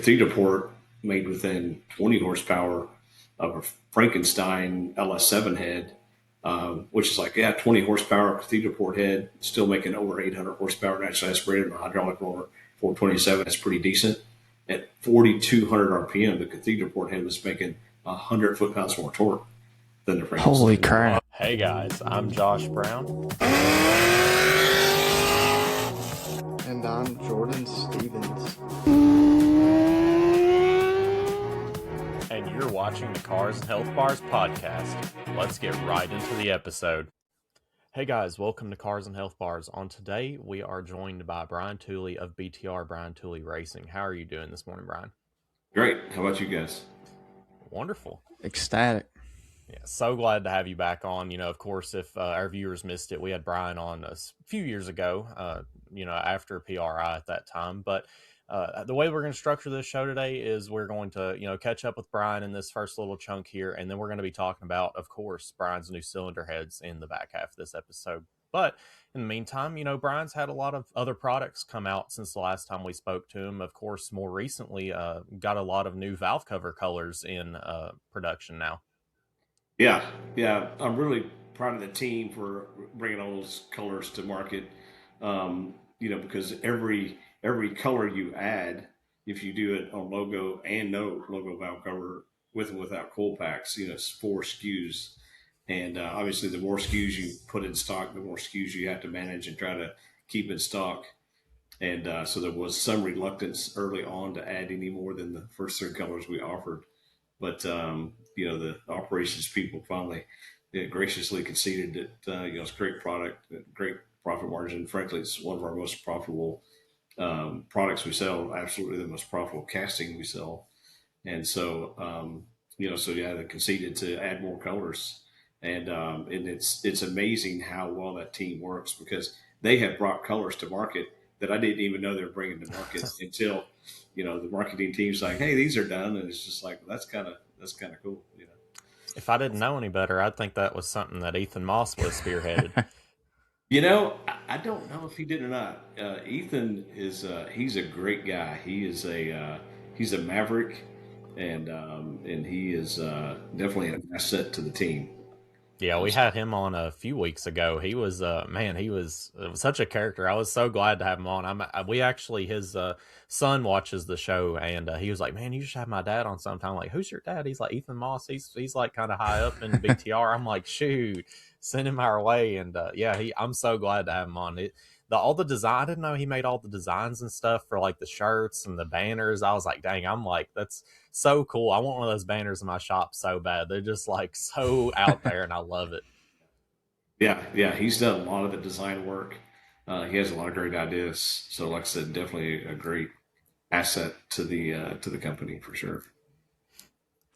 cathedral port made within 20 horsepower of a Frankenstein LS7 head, which is like, 20 horsepower cathedral port head, still making over 800 horsepower naturally aspirated on a hydraulic roller 427. That's pretty decent. At 4,200 RPM, the cathedral port head was making 100 foot-pounds more torque than the Frankenstein. Holy crap. Hey guys, I'm Josh Brown. And I'm Jordan Stevens. And you're watching the Cars and Health Bars podcast. Let's get right into the episode. Hey guys, welcome to Cars and Health Bars. On today, we are joined by Brian Tooley of BTR Brian Tooley Racing. How are you doing this morning, Brian? Great. How about you guys? Wonderful. Ecstatic. Yeah, so glad to have you back on. Of course, if our viewers missed it, we had Brian on a few years ago, after PRI at that time. But the way we're going to structure this show today is we're going to, catch up with Brian in this first little chunk here. And then we're going to be talking about, of course, Brian's new cylinder heads in the back half of this episode. But in the meantime, Brian's had a lot of other products come out since the last time we spoke to him. Of course, more recently, got a lot of new valve cover colors in production now. Yeah. I'm really proud of the team for bringing all those colors to market. Because every color you add, if you do it on logo and no logo valve cover with and without coil packs, it's 4 SKUs. And obviously, the more SKUs you put in stock, the more SKUs you have to manage and try to keep in stock. And so there was some reluctance early on to add any more than the first 3 colors we offered. But, the operations people finally graciously conceded that, it's a great product, great profit margin. Frankly, it's one of our most profitable products we sell, absolutely the most profitable casting we sell. And so, they conceded to add more colors. And it's amazing how well that team works, because they have brought colors to market that I didn't even know they were bringing to market until, the marketing team's like, hey, these are done. And it's just like, that's kind of cool. If I didn't know any better, I'd think that was something that Ethan Moss was spearheaded. I don't know if he did or not. Ethan is he's a great guy. He is he's a maverick, and he is definitely an asset to the team. Yeah, we had him on a few weeks ago. He was he was such a character. I was so glad to have him on. His son watches the show, and he was like, man, you should have my dad on sometime. I'm like, who's your dad? He's like, Ethan Moss. He's like kind of high up in BTR. I'm like, shoot, send him our way. And I'm so glad to have him on. All the design, I didn't know he made all the designs and stuff for like the shirts and the banners. I was like, dang, that's so cool. I want one of those banners in my shop so bad. They're just like so out there, and I love it. Yeah, he's done a lot of the design work. He has a lot of great ideas. So like I said, definitely a great asset to the company for sure.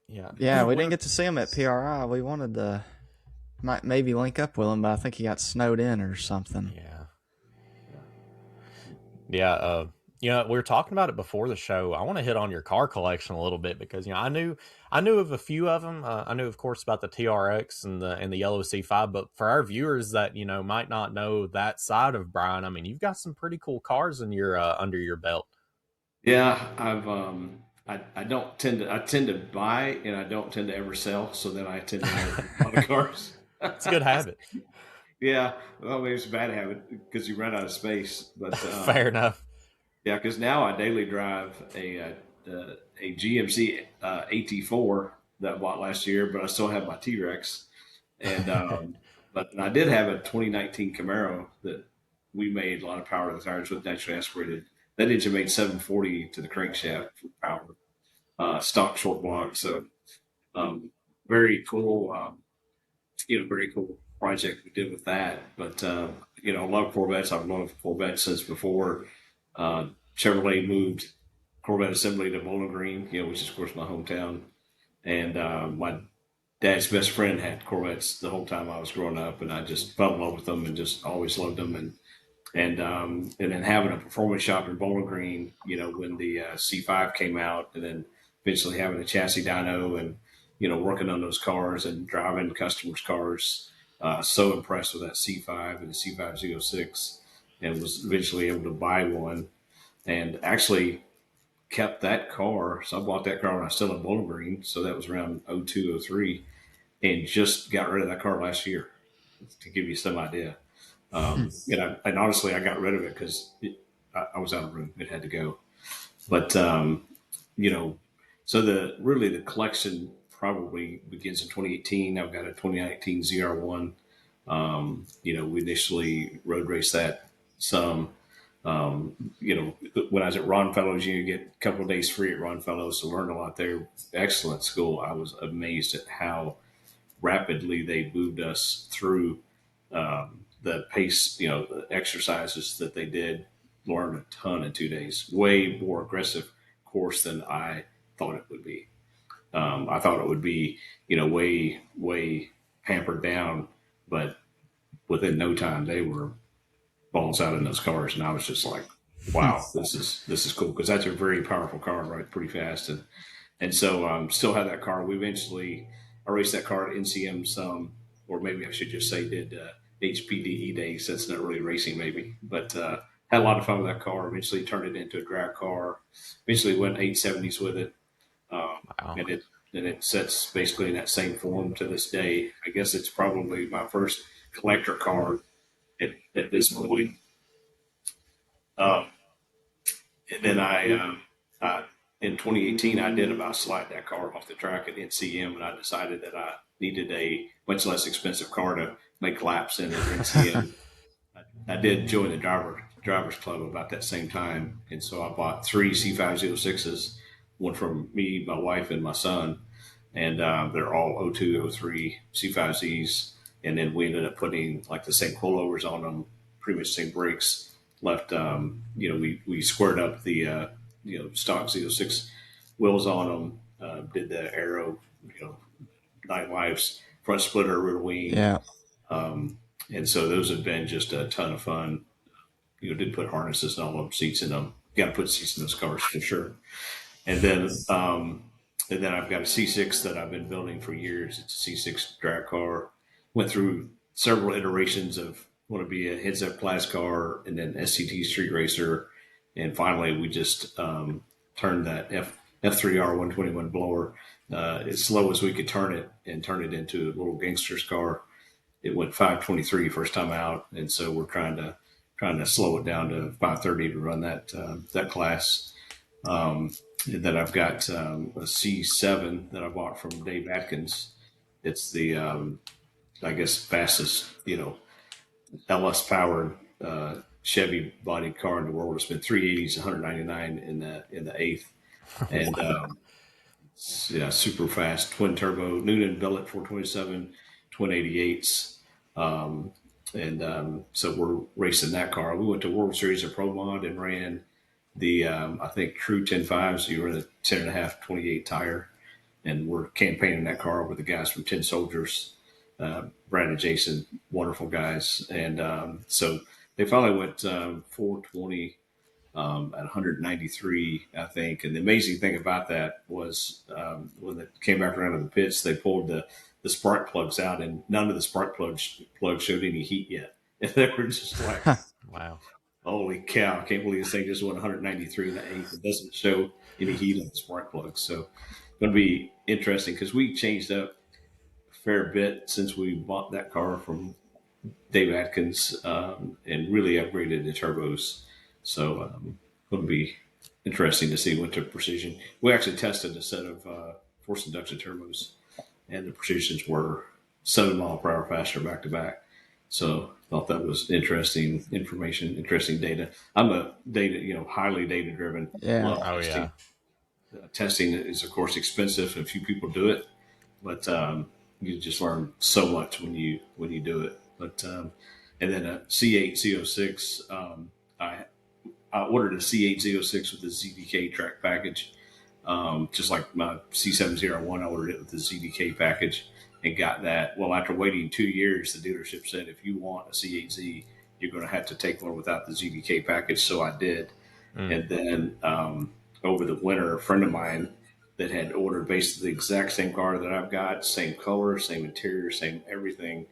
Yeah, we didn't get to see him at PRI. We wanted to maybe link up with him, but I think he got snowed in or something. Yeah, we were talking about it before the show. I want to hit on your car collection a little bit, because I knew of a few of them. I knew, of course, about the TRX and the yellow C5. But for our viewers that might not know that side of Brian, I mean, you've got some pretty cool cars in your under your belt. Yeah, I've I tend to buy, and I don't tend to ever sell. So then I tend to have a lot of cars. It's a good habit. Yeah, well, maybe it's a bad habit because you run out of space. But fair enough. Yeah, because now I daily drive a GMC AT4 that I bought last year, but I still have my T-Rex. And but I did have a 2019 Camaro that we made a lot of power to the tires with naturally aspirated. That engine made 740 to the crankshaft for power, stock short block. So very cool, very cool project we did with that. But I love Corvettes. I've loved Corvettes since before Chevrolet moved Corvette assembly to Bowling Green, which is of course my hometown. And my dad's best friend had Corvettes the whole time I was growing up, and I just fell in love with them and just always loved them. And then having a performance shop in Bowling Green, when the C5 came out, and then eventually having a chassis dyno and working on those cars and driving customers' cars. So impressed with that C5 and the C506, and was eventually able to buy one. And actually, kept that car. So I bought that car when I was still in Bowling Green. So that was around 02, 03, and just got rid of that car last year, to give you some idea. And honestly, I got rid of it because I was out of room. It had to go. But you know, so the collection probably begins in 2018. I've got a 2019 ZR1. We initially road raced that some. When I was at Ron Fellows, you get a couple of days free at Ron Fellows, so learned a lot there. Excellent school. I was amazed at how rapidly they moved us through the pace, the exercises that they did. Learned a ton in 2 days. Way more aggressive course than I thought it would be. I thought it would be, way, way pampered down, but within no time they were balls out in those cars, and I was just like, "Wow, this is cool," because that's a very powerful car, right? Pretty fast, and so still have that car. I raced that car at NCM some, or maybe I should just say did HPDE days. That's not really racing, maybe, but had a lot of fun with that car. Eventually turned it into a drag car. Eventually went 870s with it, Wow. and it sets basically in that same form to this day. I guess it's probably my first collector car at this point. Um, and then in 2018, I did about slide that car off the track at NCM, and I decided that I needed a much less expensive car to make laps in at NCM. I did join the drivers club about that same time, and so I bought three C506s, one from me, my wife, and my son, and they're all 02, 03 C5Zs, and then we ended up putting like the same coilovers on them, pretty much same brakes. Left, we squared up the stock Z06 wheels on them, did the aero, Night Lives front splitter, rear wing, Yeah. and so those have been just a ton of fun. Did put harnesses and all them seats in them. Got to put seats in those cars for sure. And then I've got a C6 that I've been building for years. It's a C6 drag car. Went through several iterations of want to be a heads up class car and then SCT street racer. And finally, we just turned that F3R 121 blower as slow as we could turn it and turn it into a little gangster's car. It went 523 first time out. And so we're trying to slow it down to 530 to run that class. And then I've got a C7 that I bought from Dave Atkins. It's the, I guess, fastest, LS powered Chevy bodied car in the world. It's been 380s, 199 in the eighth, and super fast twin turbo Noonan Billet 427 twin 88s. So we're racing that car. We went to World Series of Pro Mod and ran the I think True 10.5s. You were in the 10.5 28 tire, and we're campaigning that car with the guys from 10 Soldiers. Brad and Jason, wonderful guys. And so they finally went 420 at 193, I think. And the amazing thing about that was when it came back around to the pits, they pulled the spark plugs out, and none of the spark plugs showed any heat yet. And they were just like, Wow. holy cow, I can't believe this thing just went 193 in the eighth. It doesn't show any heat on the spark plugs. So it's going to be interesting because we changed up fair bit since we bought that car from Dave Atkins and really upgraded the turbos. So it'll be interesting to see what the precision. We actually tested a set of force induction turbos, and the precisions were 7 mile per hour faster back to back. So thought that was interesting information, interesting data. I'm a highly data driven. Yeah. Oh yeah. Testing is of course expensive, and few people do it, but you just learn so much when you do it. But and then a C8 Z06, I ordered a C8 Z06 with the ZDK track package, just like my C701. I ordered it with the ZDK package and got that. Well, after waiting 2 years, the dealership said if you want a C8Z, you're going to have to take one without the ZDK package. So I did, and then over the winter, a friend of mine that had ordered basically the exact same car that I've got, same color, same interior, same everything,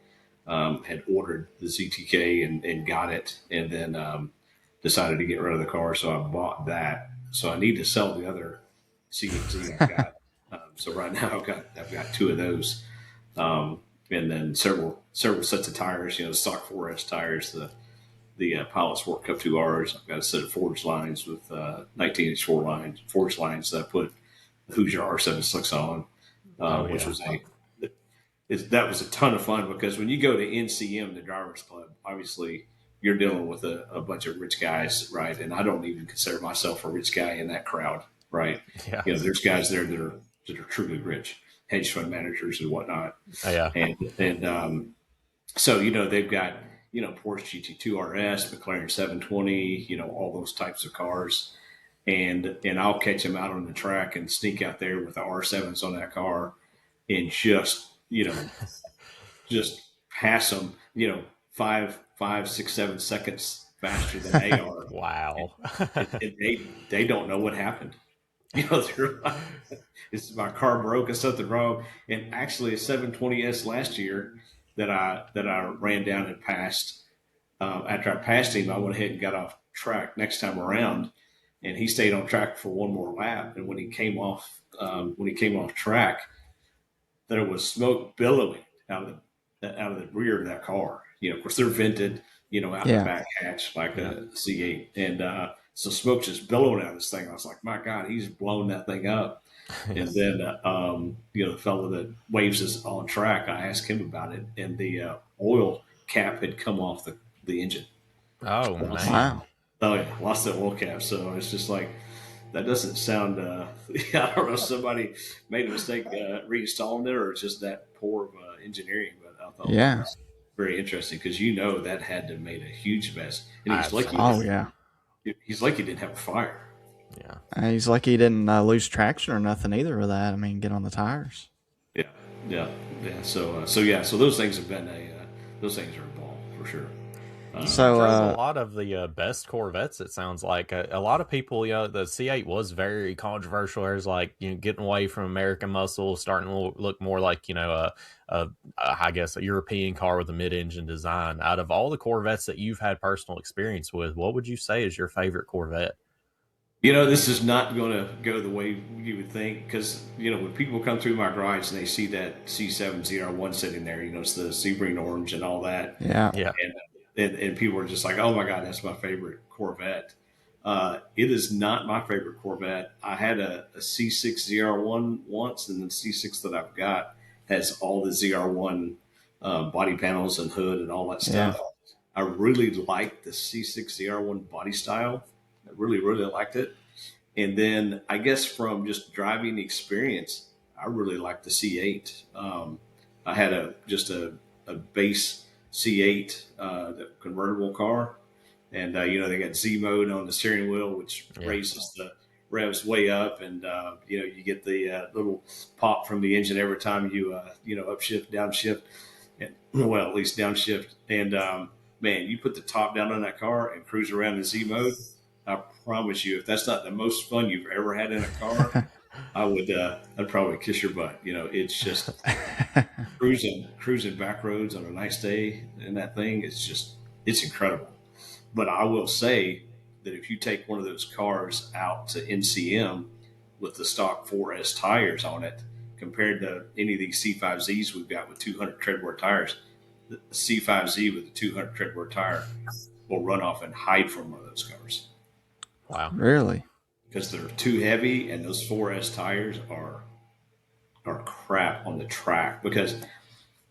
had ordered the ZTK and got it, and then decided to get rid of the car. So I bought that So I need to sell the other CNC I've got. So right now I've got two of those, and then several sets of tires. Stock 4S tires. The Pilot Sport Cup 2Rs. I've got a set of forged lines with 19-inch forged lines that I put the Hoosier R7 slicks on, which was that was a ton of fun because when you go to NCM, the Drivers Club, obviously you're dealing with a bunch of rich guys, right? And I don't even consider myself a rich guy in that crowd, right? Yeah. There's guys there that are truly rich, hedge fund managers and whatnot, Yeah. and so they've got Porsche GT2 RS, McLaren 720, all those types of cars, and I'll catch them out on the track and sneak out there with the R7s on that car, and just pass them, 5, 6, 7 seconds faster than they are. Wow. And they don't know what happened. They're like, my car broke or something wrong. And actually, a 720S last year that I ran down and passed. After I passed him, I went ahead and got off track next time around, and he stayed on track for one more lap. And when he came off track, there was smoke billowing out of the rear of that car. Of course, they're vented, out the back hatch like a C8, and so smoke just billowing out of this thing. I was like, my God, he's blown that thing up. And then, the fellow that waves us on track, I asked him about it, and the oil cap had come off the engine. Oh, man. Wow. Oh yeah, lost the oil cap. So it's just like, that doesn't sound. I don't know if somebody made a mistake reinstalling it, or it's just that poor of engineering. But I thought it was very interesting because that had to have made a huge mess. And he's lucky. Oh yeah. He's lucky he didn't have a fire. Yeah. He's lucky he didn't lose traction or nothing either with that. I mean, get on the tires. Yeah. So those things have been those things are a ball for sure. So a lot of the best Corvettes, it sounds like. A lot of people, the C8 was very controversial. There's like, getting away from American muscle, starting to look more like, I guess a European car with a mid-engine design. Out of all the Corvettes that you've had personal experience with, what would you say is your favorite Corvette? This is not going to go the way you would think because, when people come through my garage and they see that C7 ZR1 sitting there, it's the sea green orange and all that. Yeah. And people are just like, oh my God, that's my favorite Corvette. It is not my favorite Corvette. I had a C6 ZR1 once, and the C6 that I've got has all the ZR1 body panels and hood and all that stuff. Yeah. I really like the C6 ZR1 body style. I really, really liked it. And then I guess from just driving experience, I really liked the C8. I had a base C8, the convertible car, and they got Z mode on the steering wheel, which raises the revs way up, and you get the little pop from the engine every time you upshift, downshift, and at least downshift. And man, you put the top down on that car and cruise around in Z mode. I promise you, if that's not the most fun you've ever had in a car, I'd probably kiss your butt. It's just cruising back roads on a nice day, and that thing it's incredible. But I will say that if you take one of those cars out to NCM with the stock 4S tires on it, compared to any of these C5Zs we've got with 200 treadwear tires, the C5Z with the 200 treadwear tire will run off and hide from one of those cars. Wow. Really? Because they're too heavy, and those 4S tires are crap on the track because,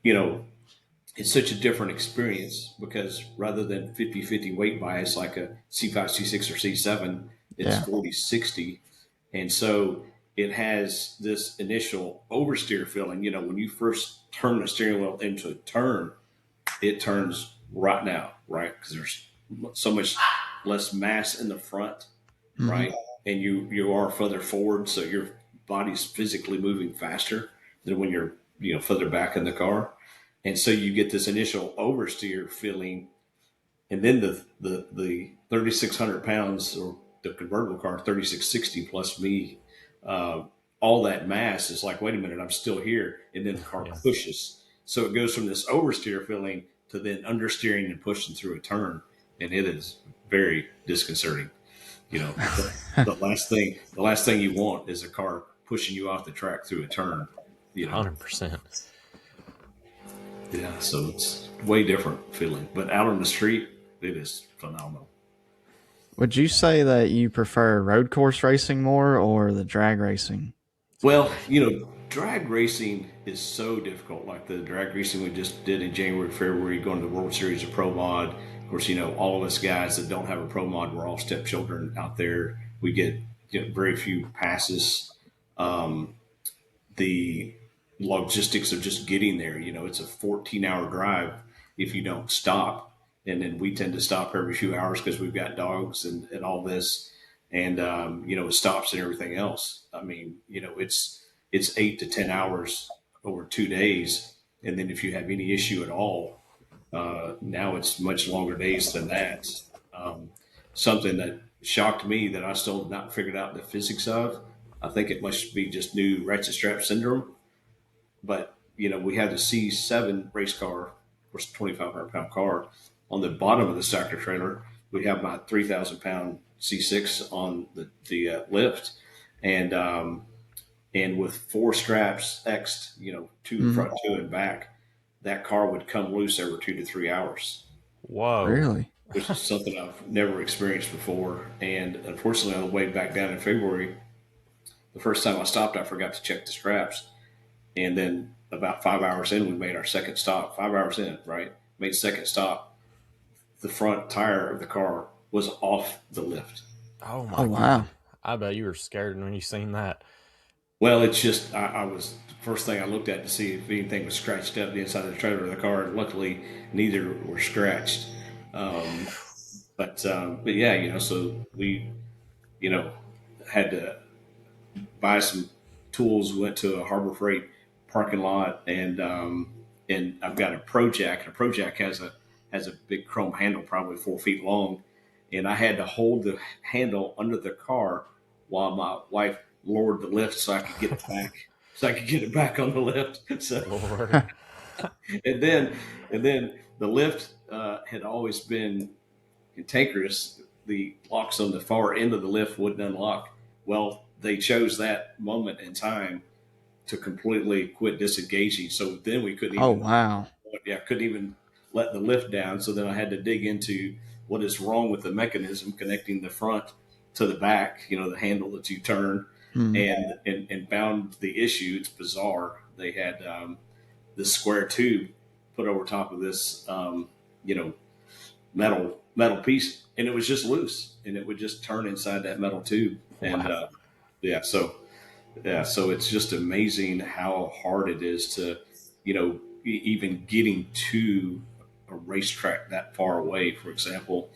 it's such a different experience because rather than 50-50 weight bias like a C5, C6, or C7, it's 40-60. And so it has this initial oversteer feeling. When you first turn the steering wheel into a turn, it turns right now, right? Because there's so much less mass in the front, right? And you are further forward, so your body's physically moving faster than when you're further back in the car, and so you get this initial oversteer feeling, and then the 3,600 pounds or the convertible car 3,660 plus me, all that mass is like, wait a minute, I'm still here, and then the car pushes, so it goes from this oversteer feeling to then understeering and pushing through a turn, and it is very disconcerting. You know, the last thing you want is a car pushing you off the track through a turn. You know, 100%. yeah. So it's way different feeling, but out on the street, it is phenomenal. Would you say that you prefer road course racing more or the drag racing? Well, you know, drag racing is so difficult. Like the drag racing we just did in January, February, going to the World Series of Pro Mod. Of course, you know, all of us guys that don't have a Pro Mod, we're all stepchildren out there. We get very few passes. Um, the logistics of just getting there, you know, it's a 14-hour drive if you don't stop. And then we tend to stop every few hours because we've got dogs and all this. And, you know, it stops and everything else. I mean, you know, it's 8 to 10 hours over 2 days. And then if you have any issue at all, now it's much longer days than that. Um, Something that shocked me that I still have not figured out the physics of. I think it must be just new ratchet strap syndrome. But you know, we had the C7 race car, of course, 2,500 pound car. On the bottom of the tractor trailer, we have my 3,000 pound C6 on the lift, and with four straps X'd, you know, two in front, two in back, that car would come loose every 2 to 3 hours, Whoa. Really? which is something I've never experienced before. And unfortunately, on the way back down in February, the first time I stopped, I forgot to check the straps. And then about 5 hours in, we made our second stop. 5 hours in, right? Made second stop. The front tire of the car was off the lift. Oh Oh, my wow. God. I bet you were scared when you seen that. Well, it's just I was the first thing I looked at to see if anything was scratched up the inside of the trailer of the car. And luckily, neither were scratched. Um, but yeah, you know, so we you know had to buy some tools. Went to a Harbor Freight parking lot, and I've got a Pro Jack. And a Pro Jack has a big chrome handle, probably 4 feet long, and I had to hold the handle under the car while my wife lowered the lift so I could get it back. So I could get it back on the lift. So Lord. and then and then the lift had always been cantankerous. The locks on the far end of the lift wouldn't unlock. Well, they chose that moment in time to completely quit disengaging. So then we couldn't Oh, even, wow. yeah, couldn't even let the lift down. So then I had to dig into what is wrong with the mechanism connecting the front to the back. You know, the handle that you turn, Hmm. and found the issue. It's bizarre. They had this square tube put over top of this, you know, metal piece, and it was just loose, and it would just turn inside that metal tube. And Wow. yeah, so yeah, so it's just amazing how hard it is to, you know, even getting to a racetrack that far away, for example,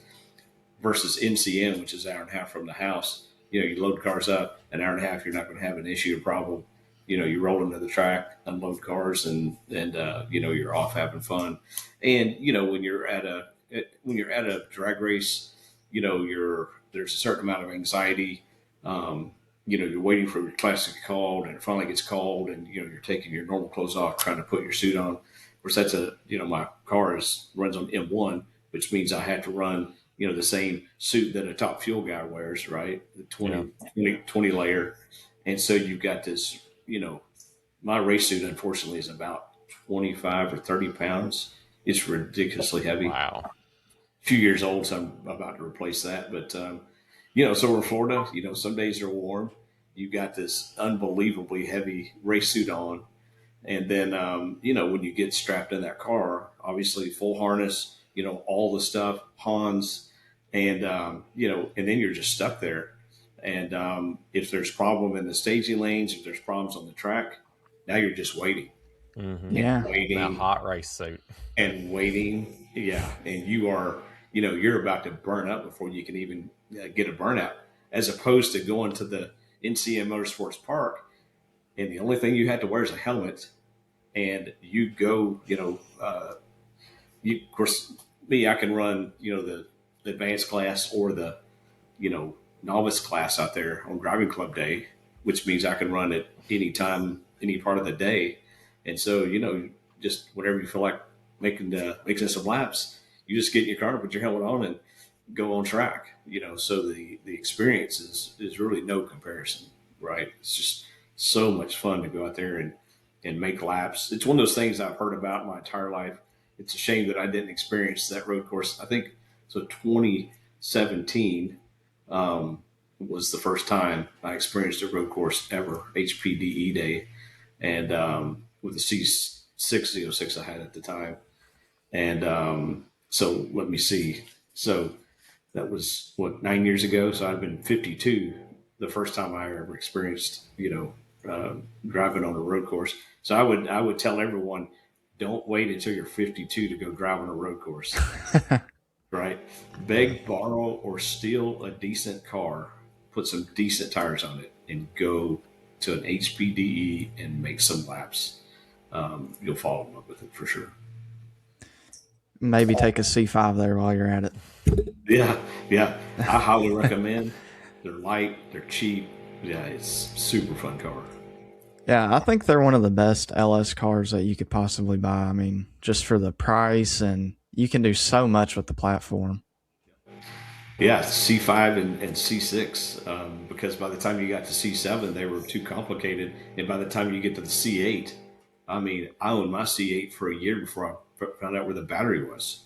versus NCN, which is an hour and a half from the house. You know, you load cars up, an hour and a half, you're not going to have an issue or problem. You know, you roll into the track, unload cars, and you know, you're off having fun. And you know, when you're at a drag race, you know, there's a certain amount of anxiety. Um, you know, you're waiting for your class to get called, and it finally gets called, and you know, you're taking your normal clothes off, trying to put your suit on. Of course, my car runs on M1, which means I had to run, you know, the same suit that a top fuel guy wears, right? The Yeah. 20 layer. And so you've got this, you know, my race suit, unfortunately, is about 25 or 30 pounds. It's ridiculously heavy. Wow. Few years old, so I'm about to replace that. But you know, so we're in Florida. You know, some days are warm. You've got this unbelievably heavy race suit on, and then you know, when you get strapped in that car, obviously full harness. You know, all the stuff, Hans, and you know, and then you're just stuck there. And if there's problem in the staging lanes, if there's problems on the track, now you're just waiting Mm-hmm. and Yeah. That waiting hot race suit. and waiting. Yeah, and you are, you know, you're about to burn up before you can even get a burnout, as opposed to going to the NCM Motorsports Park, and the only thing you had to wear is a helmet, and you go, you know, you of course me, I can run, you know, the advanced class or the, you know, novice class out there on driving club day, which means I can run at any time, any part of the day. And so, you know, just whatever you feel like making some laps, you just get in your car, put your helmet on, go on track. So the experience is really no comparison, right? It's just so much fun to go out there and make laps. It's one of those things I've heard about my entire life. It's a shame that I didn't experience that road course. I think so. 2017 was the first time I experienced a road course ever, HPDE day, and with the C606 I had at the time. And so let me see. So that was what, 9 years ago. So I've been 52 the first time I ever experienced, driving on a road course. So I would tell everyone, don't wait until you're 52 to go drive on a road course, right? Beg, borrow, or steal a decent car, put some decent tires on it, and go to an HPDE and make some laps. You'll fall in love with it for sure. Maybe take a C5 there while you're at it. Yeah, yeah. I highly recommend. They're light, they're cheap. Yeah, it's super fun car. Yeah, I think they're one of the best LS cars that you could possibly buy. I mean, just for the price, and you can do so much with the platform. Yeah, C5 and C6, because by the time you got to C7, they were too complicated. And by the time you get to the C8, I mean, I owned my C8 for a year before I found out where the battery was.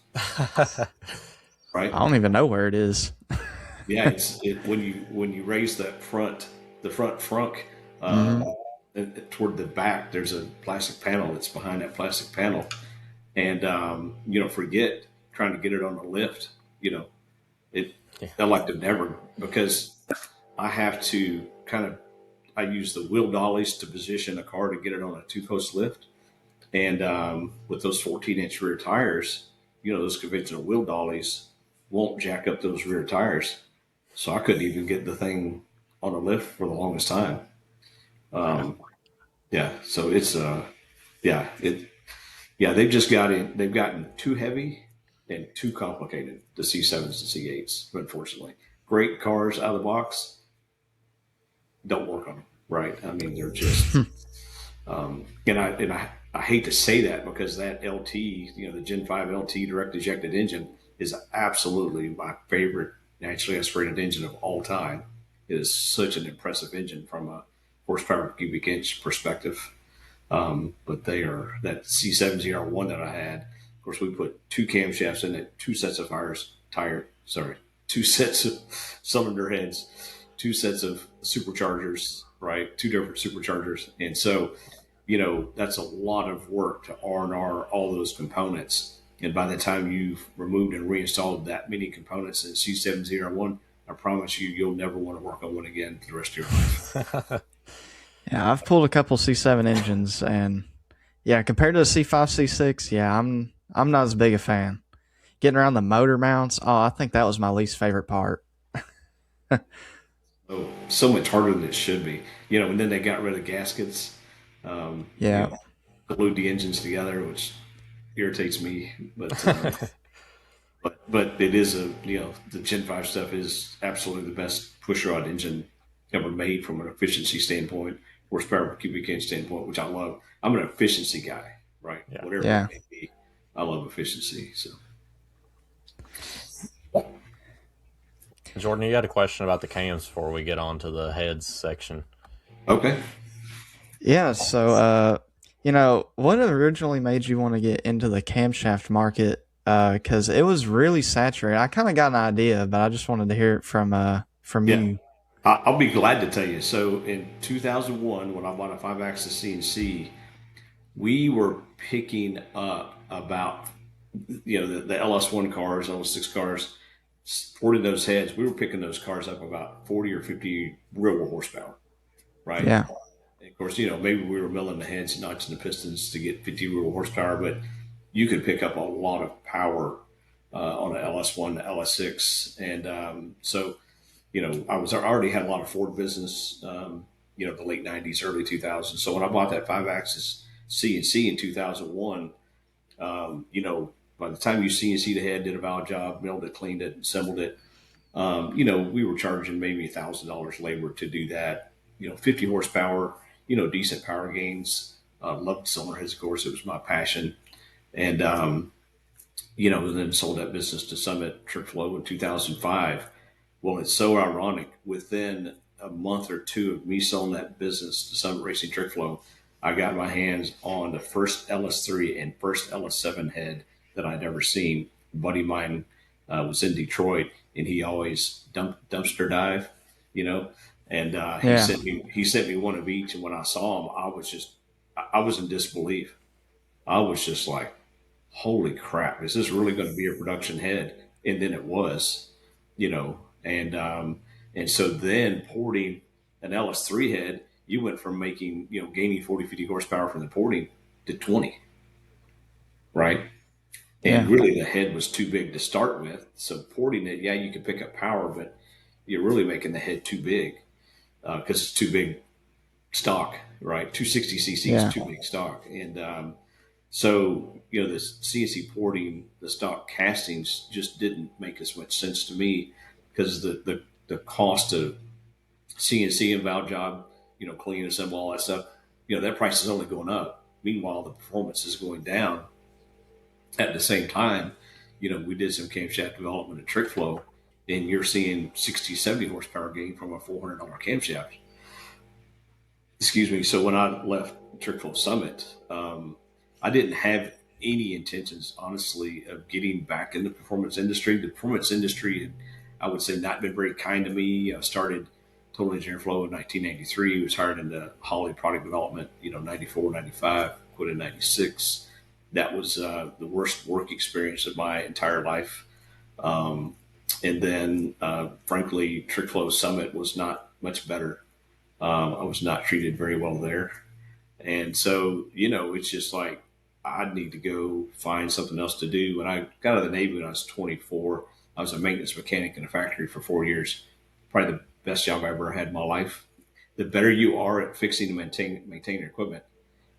Right? I don't even know where it is. Yeah, when you raise the front frunk toward the back, there's a plastic panel that's behind that plastic panel, and forget trying to get it on the lift. I like to never, because I have to I use the wheel dollies to position a car to get it on a 2-post lift, and with those 14-inch rear tires, those conventional wheel dollies won't jack up those rear tires. So I couldn't even get the thing on a lift for the longest time. Yeah. So it's, they've gotten too heavy and too complicated, the C7s and C8s, unfortunately. Great cars out of the box, don't work on them, right? I mean, they're just, I hate to say that, because that LT, the Gen 5 LT direct ejected engine is absolutely my favorite naturally aspirated engine of all time. It is such an impressive engine from a horsepower per cubic inch perspective. But that C701 that I had, of course, we put 2 camshafts in it, 2 sets of two sets of cylinder heads, 2 sets of superchargers, right? 2 different superchargers. And so, that's a lot of work to R&R all those components. And by the time you've removed and reinstalled that many components in C701, I promise you'll never want to work on one again for the rest of your life. Yeah, I've pulled a couple C7 engines, and yeah, compared to the C5, C6, yeah, I'm not as big a fan. Getting around the motor mounts, I think that was my least favorite part. So much harder than it should be. And then they got rid of gaskets. Glued the engines together, which irritates me, but but it is the Gen 5 stuff is absolutely the best push rod engine ever made from an efficiency standpoint, horsepower per cubic inch standpoint, which I love. I'm an efficiency guy, right? Yeah. Whatever it may be, I love efficiency. So, Jordan, you had a question about the cams before we get on to the heads section. Okay. Yeah, so what originally made you want to get into the camshaft market? Because it was really saturated. I kind of got an idea, but I just wanted to hear it from you. I'll be glad to tell you. So in 2001, when I bought a 5-axis CNC, we were picking up about the LS1 cars, LS6 cars, 40 those heads. We were picking those cars up about 40 or 50 real world horsepower, right? Yeah. Of course, maybe we were milling the heads and notching the pistons to get 50 real horsepower, but you could pick up a lot of power on an LS1 to LS6. And so, I already had a lot of Ford business, the late 90s, early 2000s. So when I bought that 5-axis CNC in 2001, by the time you CNC the head, did a valve job, milled it, cleaned it, assembled it, we were charging maybe $1,000 labor to do that. 50 horsepower, decent power gains. Loved cylinder heads, of course. It was my passion. And and then sold that business to Summit Trick Flow in 2005. Well, it's so ironic. Within a month or two of me selling that business to Summit Racing Trick Flow, I got my hands on the first LS3 and first LS7 head that I'd ever seen. A buddy of mine was in Detroit, and he always dumpster dive, you know, and Yeah. he sent me one of each. And when I saw him, I was in disbelief. I was just like, holy crap, is this really going to be a production head? And then it was, and so then porting an LS3 head, you went from making, gaining 40, 50 horsepower from the porting to 20, right? And Yeah. really the head was too big to start with. So porting it, yeah, you can pick up power, but you're really making the head too big because it's too big stock, right? 260 cc is Yeah. too big stock. And so, the CNC porting, the stock castings just didn't make as much sense to me because the cost of CNC and valve job, clean, assemble, all that stuff, that price is only going up. Meanwhile, the performance is going down. At the same time, we did some camshaft development at Trick Flow, and you're seeing 60, 70 horsepower gain from a $400 camshaft. Excuse me. So when I left Trick Flow Summit, I didn't have any intentions, honestly, of getting back in the performance industry. The performance industry had, I would say, not been very kind to me. I started Total Engineering Flow in 1993. Was hired into Holly Product Development, 94, 95, quit in 96. That was the worst work experience of my entire life. And then, frankly, Trick Flow Summit was not much better. I was not treated very well there. And so, it's just like, I need to go find something else to do. When I got out of the Navy when I was 24, I was a maintenance mechanic in a factory for 4 years. Probably the best job I ever had in my life. The better you are at fixing and maintaining equipment,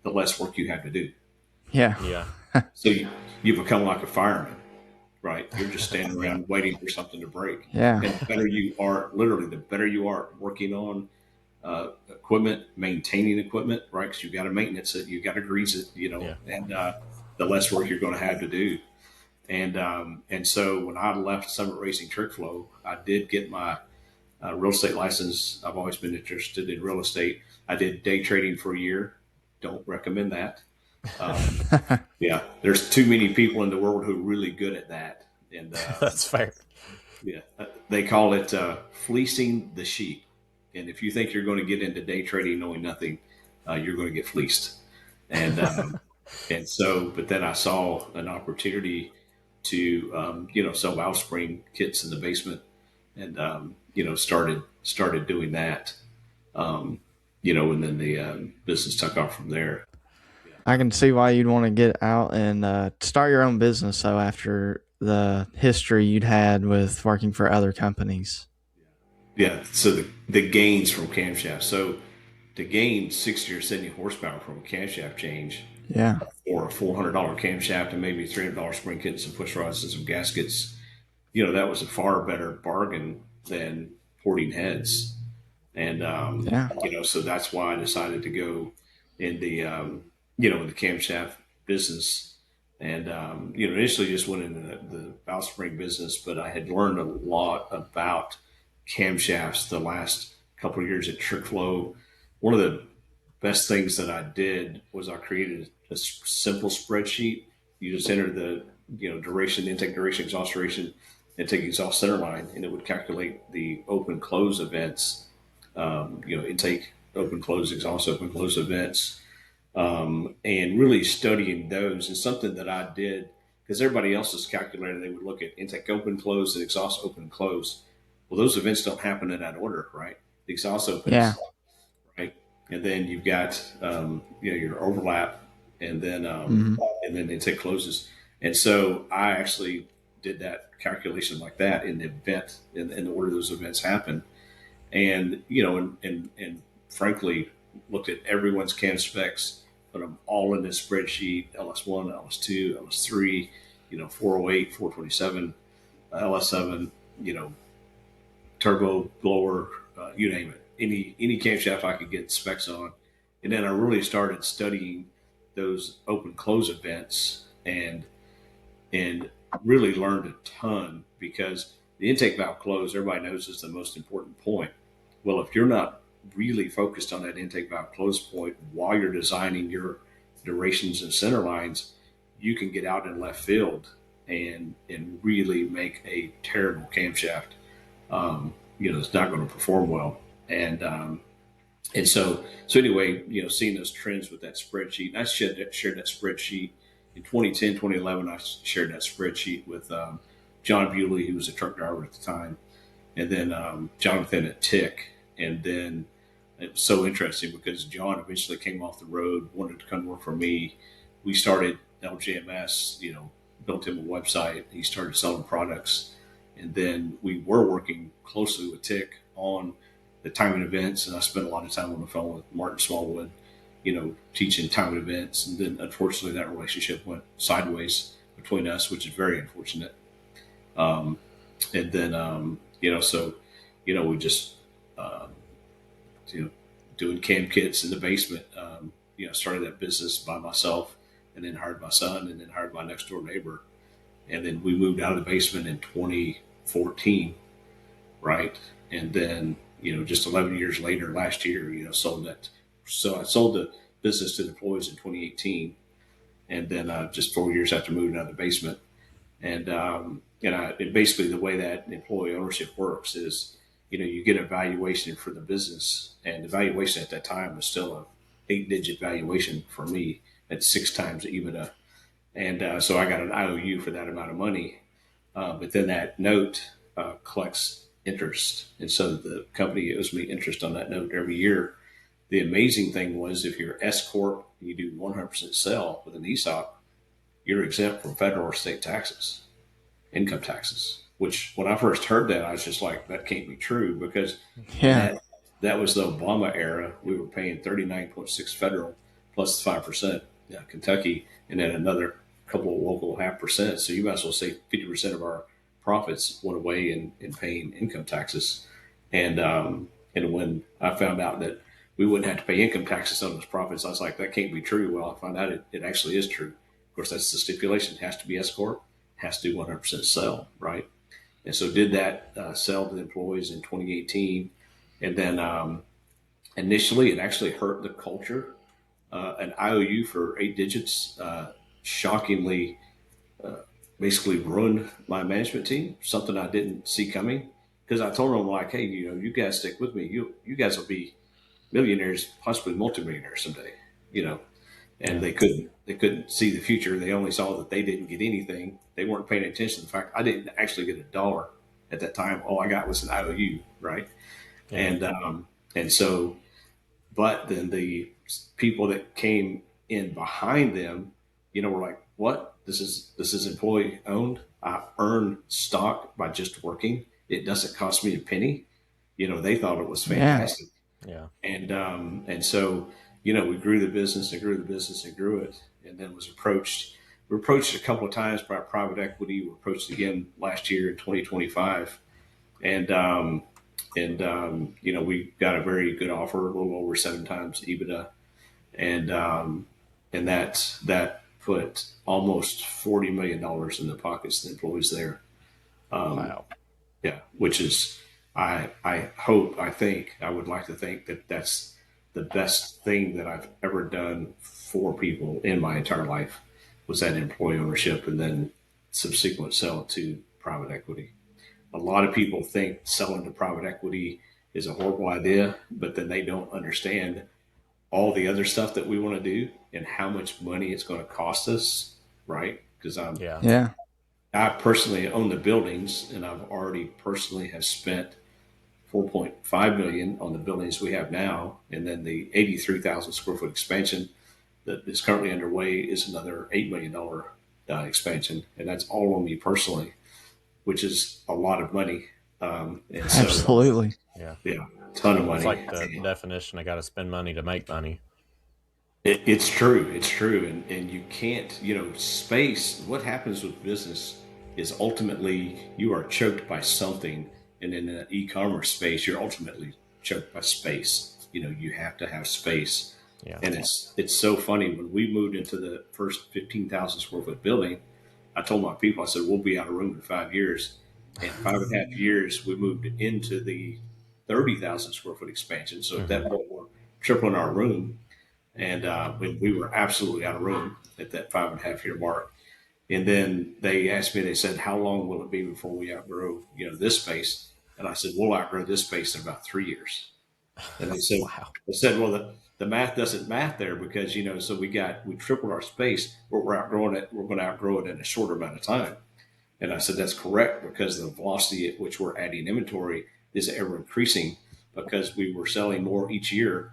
the less work you have to do. Yeah. Yeah. So you become like a fireman, right? You're just standing around waiting for something to break. Yeah. And the better you are, literally, the better you are working on equipment, maintaining equipment, right? Because you got to maintenance it, you got to grease it, Yeah. and the less work you're going to have to do. And so when I left Summit Racing Trick Flow, I did get my real estate license. I've always been interested in real estate. I did day trading for a year. Don't recommend that. Yeah, there's too many people in the world who are really good at that, and That's fair. yeah, they call it fleecing the sheep. And if you think you're going to get into day trading knowing nothing, you're going to get fleeced. And and so, but then I saw an opportunity to sell valve spring kits in the basement, and started doing that. And then the business took off from there. I can see why you'd want to get out and start your own business, though, after the history you'd had with working for other companies. Yeah. So the gains from camshaft. So to gain 60 or 70 horsepower from a camshaft change, Yeah. or a $400 camshaft and maybe $300 spring kit and some push rods and some gaskets, that was a far better bargain than porting heads. And, Yeah. so that's why I decided to go in in the camshaft business. And, initially just went into the valve spring business, but I had learned a lot about camshafts the last couple of years at Trick Flow. One of the best things that I did was I created a simple spreadsheet. You just enter the duration, intake duration, exhaust duration, intake exhaust center line, and it would calculate the open close events. Intake, open close, exhaust, open close events, and really studying those is something that I did because everybody else's calculator, they would look at intake open close and exhaust open close. Well, those events don't happen in that order, right? The exhaust opens, Yeah. right? And then you've got your overlap, and then the intake closes. And so I actually did that calculation like that in the event, in the order those events happen, and and frankly looked at everyone's cam specs, put them all in this spreadsheet: LS1, LS2, LS3, 408, 427, LS7, turbo blower, you name it, any camshaft I could get specs on. And then I really started studying those open close events, and and really learned a ton because the intake valve close, everybody knows, is the most important point. Well, if you're not really focused on that intake valve close point while you're designing your durations and center lines, you can get out in left field and really make a terrible camshaft. It's not going to perform well. And anyway, seeing those trends with that spreadsheet, and I shared that spreadsheet in 2010, 2011. I shared that spreadsheet with John Bewley, who was a truck driver at the time, and then Jonathan at Tick. And then it was so interesting because John eventually came off the road, wanted to come work for me. We started LJMS, built him a website. He started selling products. And then we were working closely with Tick on the timing events. And I spent a lot of time on the phone with Martin Smallwood, teaching timing events. And then unfortunately that relationship went sideways between us, which is very unfortunate. And then, we just, doing cam kits in the basement, started that business by myself and then hired my son and then hired my next door neighbor. And then we moved out of the basement in 2014. Right. And then, just 11 years later, last year, sold that. So I sold the business to the employees in 2018. And then just 4 years after moving out of the basement. And basically the way that employee ownership works is, you get a valuation for the business, and the valuation at that time was still a 8-digit valuation for me at 6 times EBITDA. And so I got an IOU for that amount of money. But then that note collects interest. And so the company owes me interest on that note every year. The amazing thing was if you're S Corp and you do 100% sell with an ESOP, you're exempt from federal or state taxes, income taxes, which when I first heard that, I was just like, that can't be true because that was the Obama era. We were paying 39.6 federal plus 5% Kentucky, and then another couple of local 0.5%. So you might as well say 50% of our profits went away in paying income taxes. And when I found out that we wouldn't have to pay income taxes on those profits, I was like, that can't be true. Well, I found out it actually is true. Of course, that's the stipulation. It has to be S Corp, has to do 100% sell, right? And so did that sell to the employees in 2018. And then initially it actually hurt the culture. An IOU for 8 digits shockingly basically ruined my management team, something I didn't see coming. Because I told them, like, hey, you guys stick with me. You guys will be millionaires, possibly multimillionaires someday, and they couldn't see the future. They only saw that they didn't get anything. They weren't paying attention to the fact I didn't actually get $1 at that time. All I got was an IOU, right? Yeah. And so, but then the people that came in behind them, were like, what? This is employee owned. I earn stock by just working. It doesn't cost me a penny. They thought it was fantastic. Yeah. And so, we grew the business and grew the business and grew it, and then was approached. We were approached a couple of times by private equity. We were approached again last year in 2025. And we got a very good offer, a little over 7 times EBITDA. And that put almost $40 million in the pockets of the employees there. Wow. Yeah. Which is, I would like to think that that's the best thing that I've ever done for people in my entire life was that employee ownership and then subsequent sell to private equity. A lot of people think selling to private equity is a horrible idea, but then they don't understand all the other stuff that we want to do and how much money it's going to cost us, right? Because I personally own the buildings, and I've already personally have spent $4.5 million on the buildings we have now, and then the 83,000 square foot expansion that is currently underway is another $8 million expansion, and that's all on me personally, which is a lot of money. And so, absolutely, yeah, ton of money. It's like the definition: I got to spend money to make money. It's true. It's true. And you can't, space, what happens with business is ultimately you are choked by something. And in the e-commerce space, you're ultimately choked by space. You have to have space. Yeah. And it's so funny. When we moved into the first 15,000 square foot building, I told my people, I said, we'll be out of room in 5 years. And 5.5 years, we moved into the 30,000 square foot expansion. So at that point, we're tripling our room. And we were absolutely out of room at that 5.5 year mark. And then they asked me, they said, how long will it be before we outgrow, this space? And I said, we'll outgrow this space in about 3 years. And they said, Wow. well, the math doesn't math there because, so we tripled our space, but we're outgrowing it. We're going to outgrow it in a shorter amount of time. And I said, that's correct, because the velocity at which we're adding inventory is ever increasing, because we were selling more each year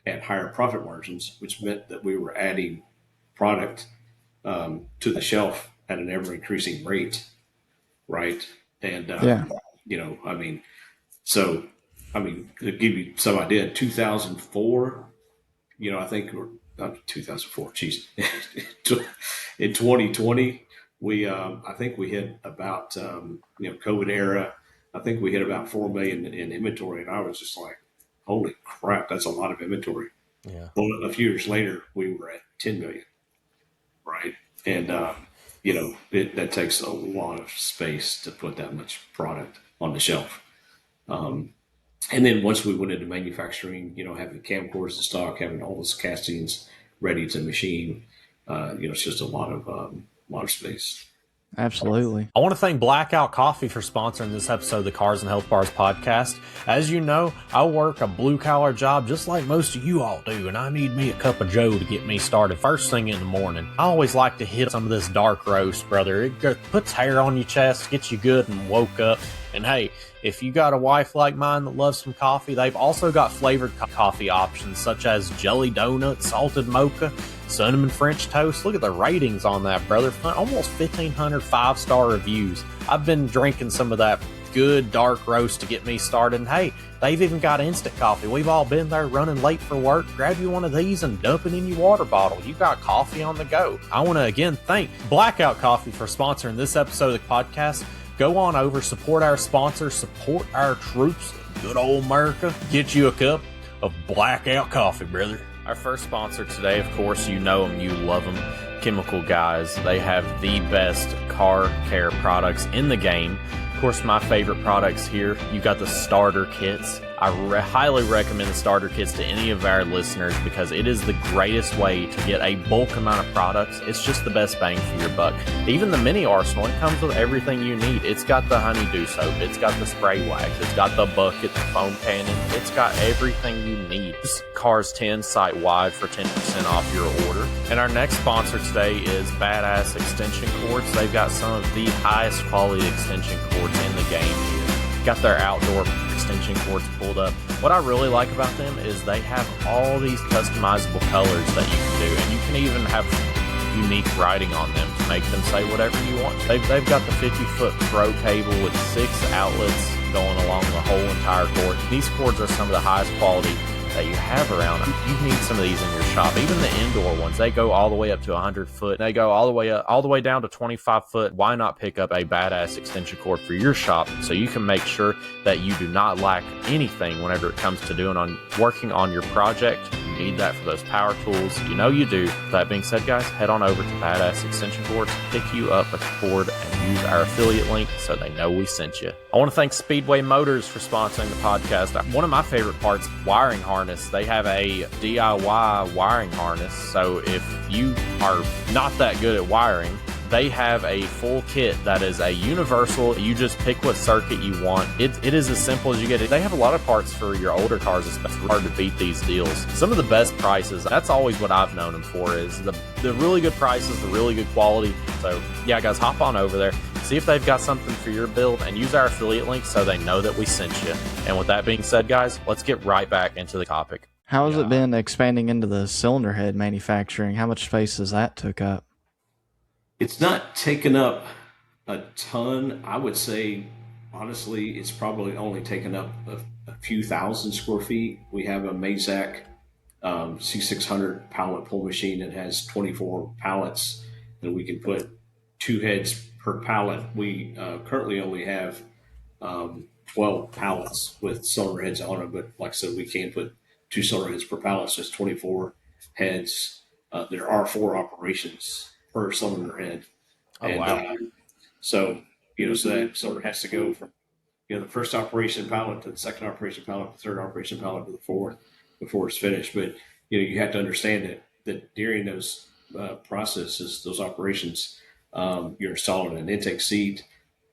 at higher profit margins, which meant that we were adding product to the shelf at an ever increasing rate. Right. And, to give you some idea, in 2004, I think, or not 2004, geez, in 2020, I think we hit about, COVID era, I think we hit about 4 million in inventory. And I was just like, holy crap, that's a lot of inventory. Yeah. Well, a few years later, we were at 10 million. Right. And, that takes a lot of space to put that much product on the shelf. And then once we went into manufacturing, having camcorders in stock, having all those castings ready to machine, it's just a lot of space. Absolutely. I want to thank Blackout Coffee for sponsoring this episode of the Cars and Health Bars podcast. As you know, I work a blue-collar job just like most of you all do, and I need me a cup of joe to get me started first thing in the morning. I always like to hit some of this dark roast, brother. It puts hair on your chest, gets you good and woke up. And hey, if you got a wife like mine that loves some coffee, they've also got flavored coffee options such as jelly donut, salted mocha, cinnamon French toast. Look at the ratings on that, brother. Almost 1,500 5-star reviews. I've been drinking some of that good dark roast to get me started. And hey, they've even got instant coffee. We've all been there running late for work. Grab you one of these and dump it in your water bottle. You got coffee on the go. I want to again thank Blackout Coffee for sponsoring this episode of the podcast. Go on over, support our sponsors, support our troops. Good old America. Get you a cup of Blackout Coffee, brother. Our first sponsor today, of course, you know them, you love them, Chemical Guys. They have the best car care products in the game. Of course, my favorite products here, you got the starter kits. I highly recommend the starter kits to any of our listeners because it is the greatest way to get a bulk amount of products. It's just the best bang for your buck. Even the mini arsenal, it comes with everything you need. It's got the honeydew soap. It's got the spray wax. It's got the bucket, the foam cannon. It's got everything you need. Cars 10 site-wide for 10% off your order. And our next sponsor today is Badass Extension Cords. They've got some of the highest quality extension cords in the game here. Got their outdoor extension cords pulled up. What I really like about them is they have all these customizable colors that you can do, and you can even have unique writing on them to make them say whatever you want. They've got the 50-foot pro cable with 6 outlets going along the whole entire cord. These cords are some of the highest quality that you have around. You need some of these in your shop. Even the indoor ones, they go all the way up to 100 foot. They go all the way down to 25 foot. Why not pick up a badass extension cord for your shop so you can make sure that you do not lack anything whenever it comes to working on your project. You need that for those power tools. You know you do. That being said, guys, head on over to Badass Extension Cords, pick you up a cord, and use our affiliate link so they know we sent you. I want to thank Speedway Motors for sponsoring the podcast. One of my favorite parts, wiring harness. They have a DIY wiring harness. So if you are not that good at wiring, they have a full kit that is a universal. You just pick what circuit you want. It is as simple as you get it. They have a lot of parts for your older cars. It's hard to beat these deals. Some of the best prices. That's always what I've known them for, is the really good prices, the really good quality. So yeah, guys, hop on over there. See if they've got something for your build and use our affiliate link so they know that we sent you. And with that being said, guys, let's get right back into the topic. How has it been expanding into the cylinder head manufacturing? How much space has that took up? It's not taken up a ton. I would say, honestly, it's probably only taken up a few thousand square feet. We have a Mazak C600 pallet pull machine that has 24 pallets, and we can put 2 heads per pallet. We currently only have 12 pallets with cylinder heads on them, but like I said, we can put 2 cylinder heads per pallet, so it's 24 heads. There are 4 operations per cylinder head. Oh And wow. so, so that sort of has to go from, the first operation pilot to the second operation pilot, the third operation pilot to the fourth before it's finished. But, you have to understand that during those processes, those operations, you're installing an intake seat,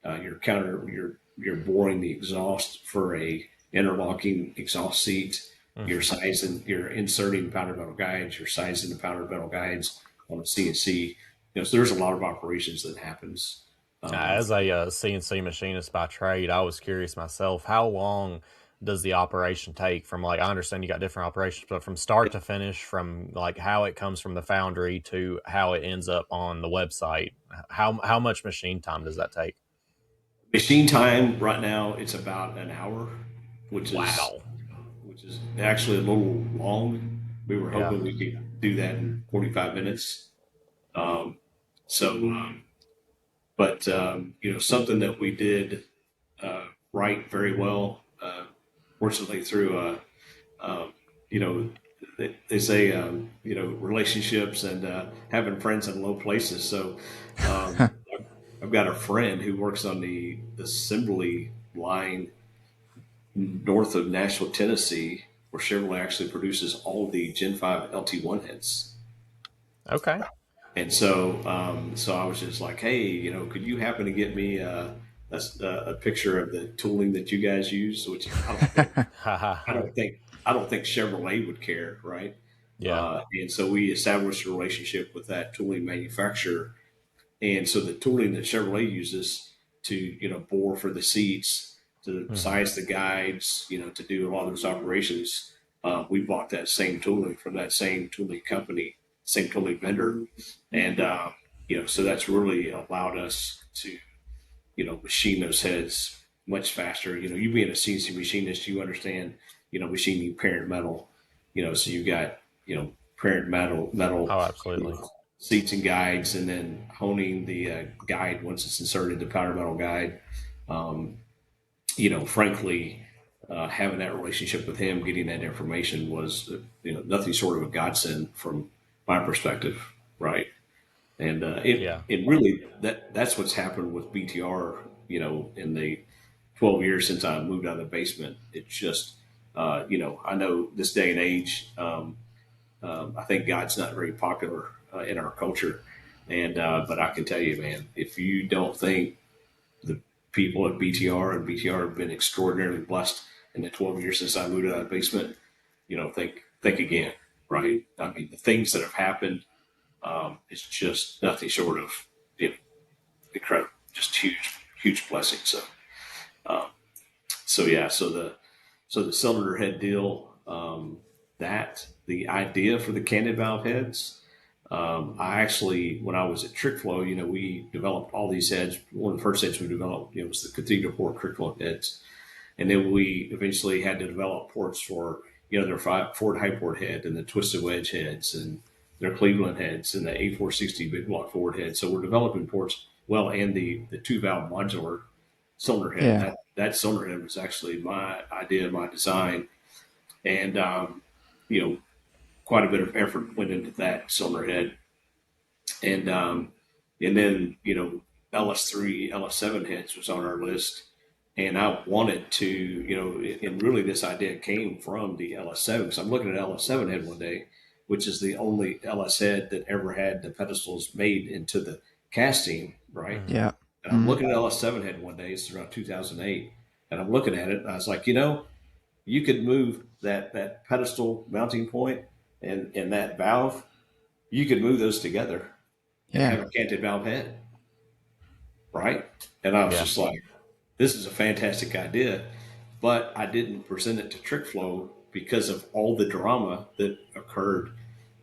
you're boring the exhaust for a interlocking exhaust seat. Mhm. You're inserting powder metal guides. You're sizing the powder metal guides on a CNC. So there's a lot of operations that happens. Um, As a CNC machinist by trade, I was curious myself. How long does the operation take from like I understand you got different operations, but from start to finish, from like how it comes from the foundry to how it ends up on the website? How much machine time does that take? Machine time right now it's about an hour, which is Wow. which is actually a little long. We were Yeah. hoping we could do that in 45 minutes. Um, so, but something that we did right very well. Fortunately, through you know, they say relationships and having friends in low places. So I've got a friend who works on the assembly line north of Nashville, Tennessee, where Chevrolet actually produces all the Gen 5 LT1 heads. Okay. And so I was just like, hey, could you happen to get me a picture of the tooling that you guys use? Which Ha ha I ha. don't think I don't think Chevrolet would care, right? Yeah. And so we established a relationship with that tooling manufacturer. And so the tooling that Chevrolet uses to, bore for the seats, to Hmm. size the guides, to do a lot of those operations, we bought that same tooling from that same tooling company, same tooling vendor. And, so that's really allowed us to, machine those heads much faster. You being a CNC machinist, you understand, machining parent metal, so you got, parent metal, Oh, you know, absolutely. seats and guides, and then honing the guide once it's inserted, the powder metal guide. Um, frankly, having that relationship with him, getting that information was, nothing short of a godsend from my perspective, right? And Yeah. it really that's what's happened with BTR. In the 12 years since I moved out of the basement, it's just I know this day and age. I think God's not very popular in our culture, and but I can tell you, man, if you don't think the people at BTR and BTR have been extraordinarily blessed in the 12 years since I moved out of the basement, think again, right? I mean, the things that have happened, it's just nothing short of you know, incredible, just huge blessing. Um, so yeah, so the cylinder head deal, that the idea for the Canted valve heads. I actually, when I was at Trickflow, we developed all these heads. One of the first heads we developed, was the Cathedral Port Trickflow heads, and then we eventually had to develop ports for, their Ford High Port head and the Twisted Wedge heads and their Cleveland heads and the A460 big block Ford head. So we're developing ports, well, and the two valve modular cylinder head. And Yeah. that cylinder head was actually my idea, my design, and you know, quite a bit of effort went into that cylinder head, and then LS3, LS7 heads was on our list, and I wanted to, and really this idea came from the LS7 because I'm looking at LS7 head one day, which is the only LS head that ever had the pedestals made into the casting, right? Hmm. Yeah. And I'm Mhm. looking at LS7 head one day, it's around 2008, and I'm looking at it, and I was like, you could move that pedestal mounting point and that valve, you could move those together and Yeah. have a canted valve head, right? And I was Yeah. just like, this is a fantastic idea, but I didn't present it to TrickFlow because of all the drama that occurred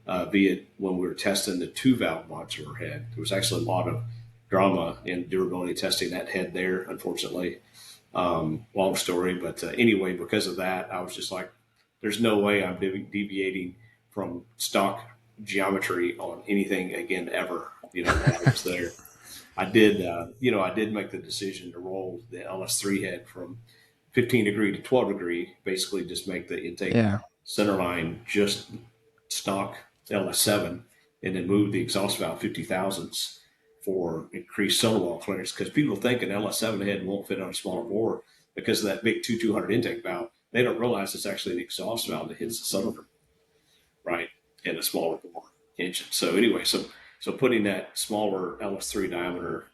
via when we were testing the two valve modular head. There was actually a lot of drama in durability testing that head there, unfortunately. Long story, but anyway, because of that, I was just like, there's no way I'm deviating from stock geometry on anything again ever. While I was there, I did make the decision to roll the LS3 head from 15 degree to 12 degree, basically just make the intake Yeah. center line just stock LS7, and then move the exhaust valve 50 thousandths for increased cylinder wall clearance, because people think an LS7 head won't fit on a smaller bore because of that big 2200 intake valve. They don't realize it's actually an exhaust valve that hits the cylinder, right, in a smaller bore engine. So anyway, so putting that smaller LS3 diameter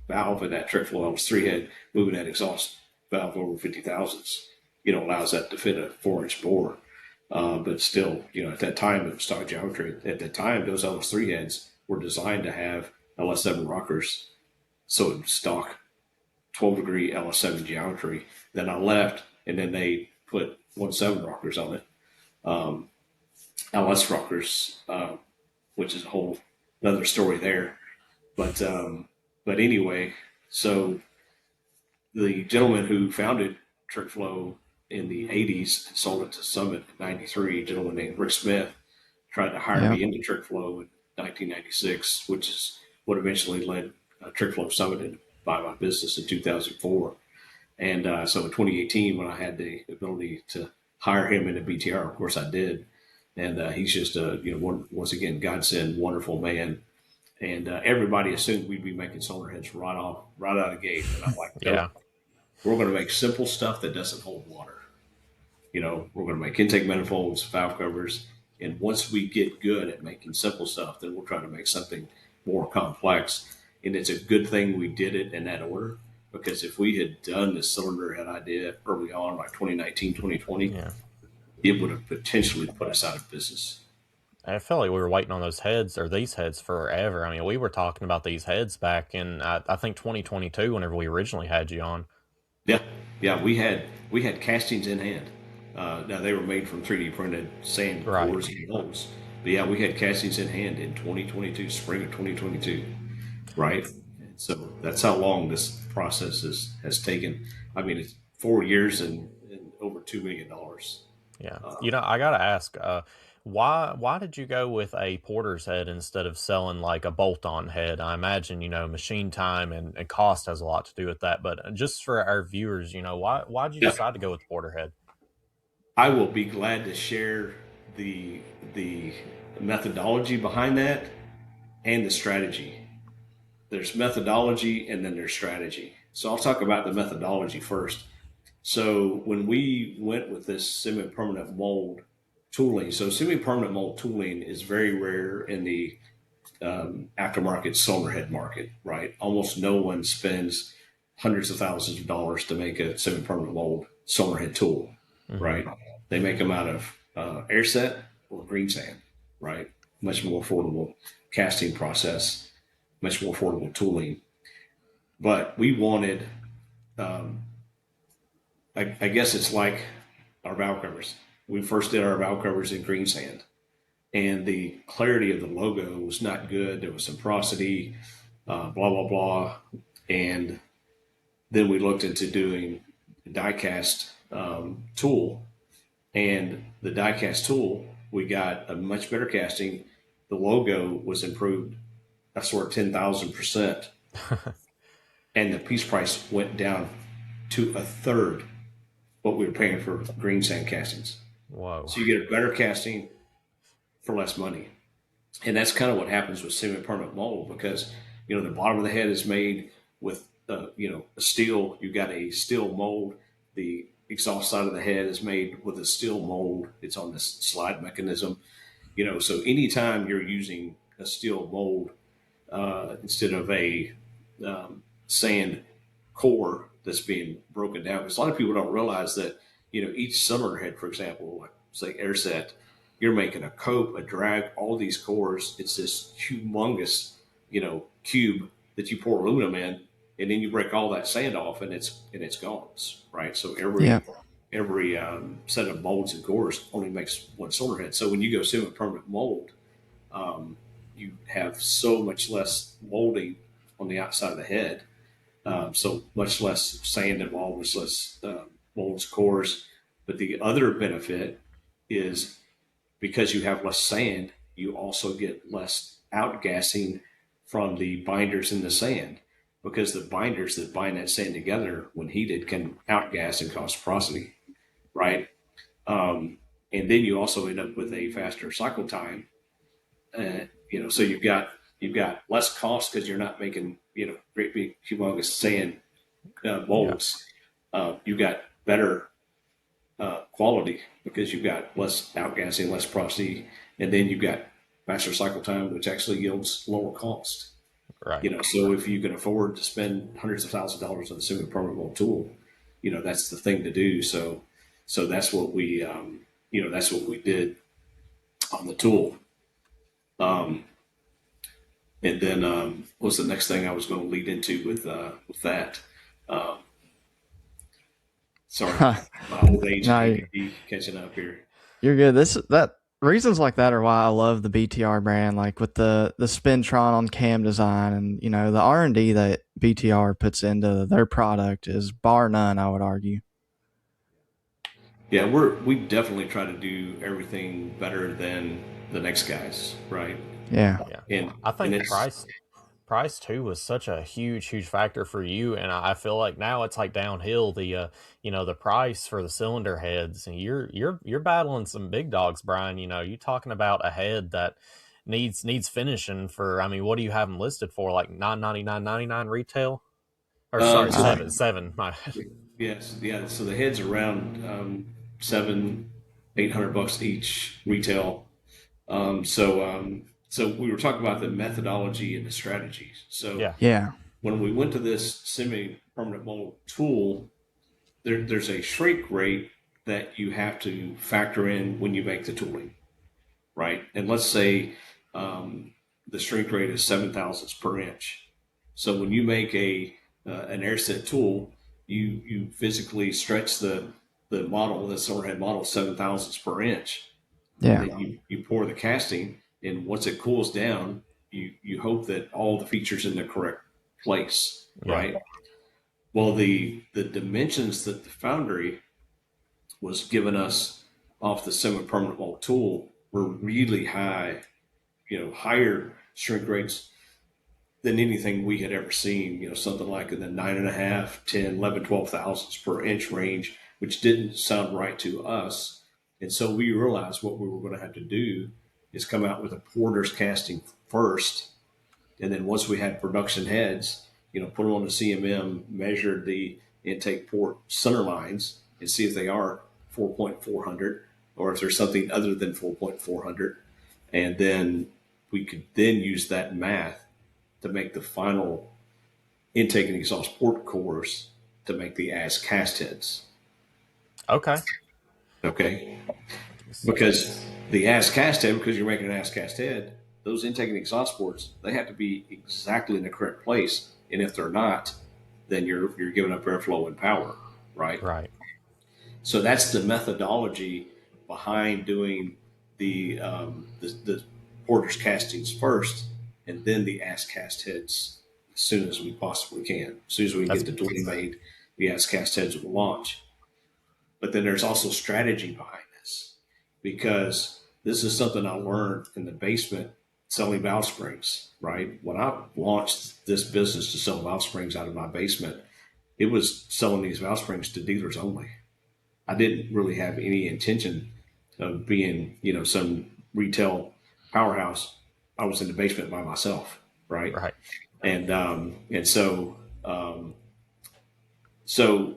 valve in that trick flow LS3 head, moving that exhaust valve over 50,000s, allows that to fit a 4-inch bore. But still, at that time, it was stock geometry. At that time, those LS3 heads were designed to have LS7 rockers. So it was stock 12-degree LS7 geometry. Then I left, and then they put 1.7 rockers on it. LS rockers, which is a whole another story there. But anyway, so the gentleman who founded Trick Flow in the 80s and sold it to Summit in 93, a gentleman named Rick Smith, tried to hire me into Trick Flow in 1996, which is what eventually led Trick Flow Summit to buy my business in 2004. And so in 2018, when I had the ability to hire him into BTR, of course I did. And he's just once again, godsend, wonderful man. And everybody assumed we'd be making solar heads right out of the gate. And I'm like, nope. Yeah. We're going to make simple stuff that doesn't hold water. We're going to make intake manifolds, valve covers. And once we get good at making simple stuff, then we'll try to make something more complex. And it's a good thing we did it in that order, because if we had done the cylinder head idea early on, like 2019, 2020, it would have potentially put us out of business. I felt like we were waiting on these heads forever. I mean, we were talking about these heads back in, I think 2022, whenever we originally had you on. Yeah, we had castings in hand. Now they were made from 3D printed sand cores and molds. But yeah, we had castings in hand in 2022, spring of 2022, right? And so that's how long this process has taken. I mean, it's 4 years and over $2 million. Yeah, I gotta ask, why did you go with a porter's head instead of selling like a bolt-on head? I imagine machine time and cost has a lot to do with that. But just for our viewers, why did you decide to go with the porter head? I will be glad to share the methodology behind that and the strategy. There's methodology and then there's strategy. So I'll talk about the methodology first. So when we went with this semi-permanent mold tooling, so semi-permanent mold tooling is very rare in the aftermarket solar head market, right? Almost no one spends hundreds of thousands of dollars to make a semi-permanent mold solar head tool, right? They make them out of air set or green sand, right? Much more affordable casting process, much more affordable tooling. But we wanted, I guess it's like our valve covers. We first did our valve covers in green sand, and the clarity of the logo was not good. There was some porosity, blah, blah, blah. And then we looked into doing die cast tool. And the die cast tool, we got a much better casting. The logo was improved, I swear, 10,000%. And the piece price went down to a third what we were paying for green sand castings. Whoa. So you get a better casting for less money. And that's kind of what happens with semi-permanent mold, because, the bottom of the head is made with, a steel. You've got a steel mold. The exhaust side of the head is made with a steel mold. It's on this slide mechanism, so anytime you're using a steel mold instead of a sand core that's being broken down, because a lot of people don't realize that, each cylinder head, for example, like say air set, you're making a cope, a drag, all these cores. It's this humongous, cube that you pour aluminum in, and then you break all that sand off, and it's gone, right? So every set of molds and cores only makes one cylinder head. So when you go semi-permanent mold, you have so much less molding on the outside of the head, so much less sand involved, much less molds, cores. But the other benefit is, because you have less sand, you also get less outgassing from the binders in the sand, because the binders that bind that sand together, when heated, can outgas and cause porosity, right? And then you also end up with a faster cycle time. So you've got You've got less cost because you're not making, great big humongous sand molds. You've got better quality because you've got less outgassing, less porosity, and then you've got faster cycle time, which actually yields lower cost. Right. So if you can afford to spend hundreds of thousands of dollars on a semi-permanent mold tool, that's the thing to do. So that's what that's what we did on the tool. And then what was the next thing I was going to lead into with that? Um, Sorry, my old age No, ADD catching up here. you're good. That reasons like that are why I love the BTR brand, like with the Spintron on cam design, and the R&D that BTR puts into their product is bar none, I would argue. Yeah, we definitely try to do everything better than the next guys, right? Yeah. Yeah. And I and think it's price too was such a huge factor for you, and I feel like now it's like downhill. The price for the cylinder heads, and you're battling some big dogs, Brian. You talking about a head that needs finishing for. I mean, what do you have them listed for? Like $999.99 retail, or sorry, so Uh, seven. My yes, yeah. So the heads around 700-800 bucks each retail. So we were talking about the methodology and the strategies. So yeah, yeah. when we went to this semi-permanent mold tool, there's a shrink rate that you have to factor in when you make the tooling, right? And let's say the shrink rate is 7 thousandths per inch. So when you make an air set tool, you physically stretch the model, the cylinder head model, 7 thousandths per inch, and Yeah. then you pour the casting, and once it cools down, you hope that all the features in the correct place, yeah. right? Well, the dimensions that the foundry was giving us off the semi-permanent mold tool were really high, higher shrink rates than anything we had ever seen, something like in the 9.5, 10, 11, 12 thousandths per inch range, which didn't sound right to us. And so we realized what we were going to have to do is come out with a porter's casting first. And then once we had production heads, put them on the CMM, measured the intake port center lines and see if they are 4.400 or if there's something other than 4.400. And then we could then use that math to make the final intake and exhaust port cores to make the as cast heads. Okay. Okay. Because the as cast head, because you're making an as cast head, those intake and exhaust ports, they have to be exactly in the correct place. And if they're not, then you're giving up airflow and power, right? Right. So that's the methodology behind doing the porter's castings first, and then the as cast heads as soon as we possibly can. As soon as we can That's get the tooling made, the as cast heads will launch. But then there's also strategy behind this because this is something I learned in the basement selling valve springs, right? When I launched this business to sell valve springs out of my basement, it was selling these valve springs to dealers only. I didn't really have any intention of being, some retail powerhouse. I was in the basement by myself, right? right. And so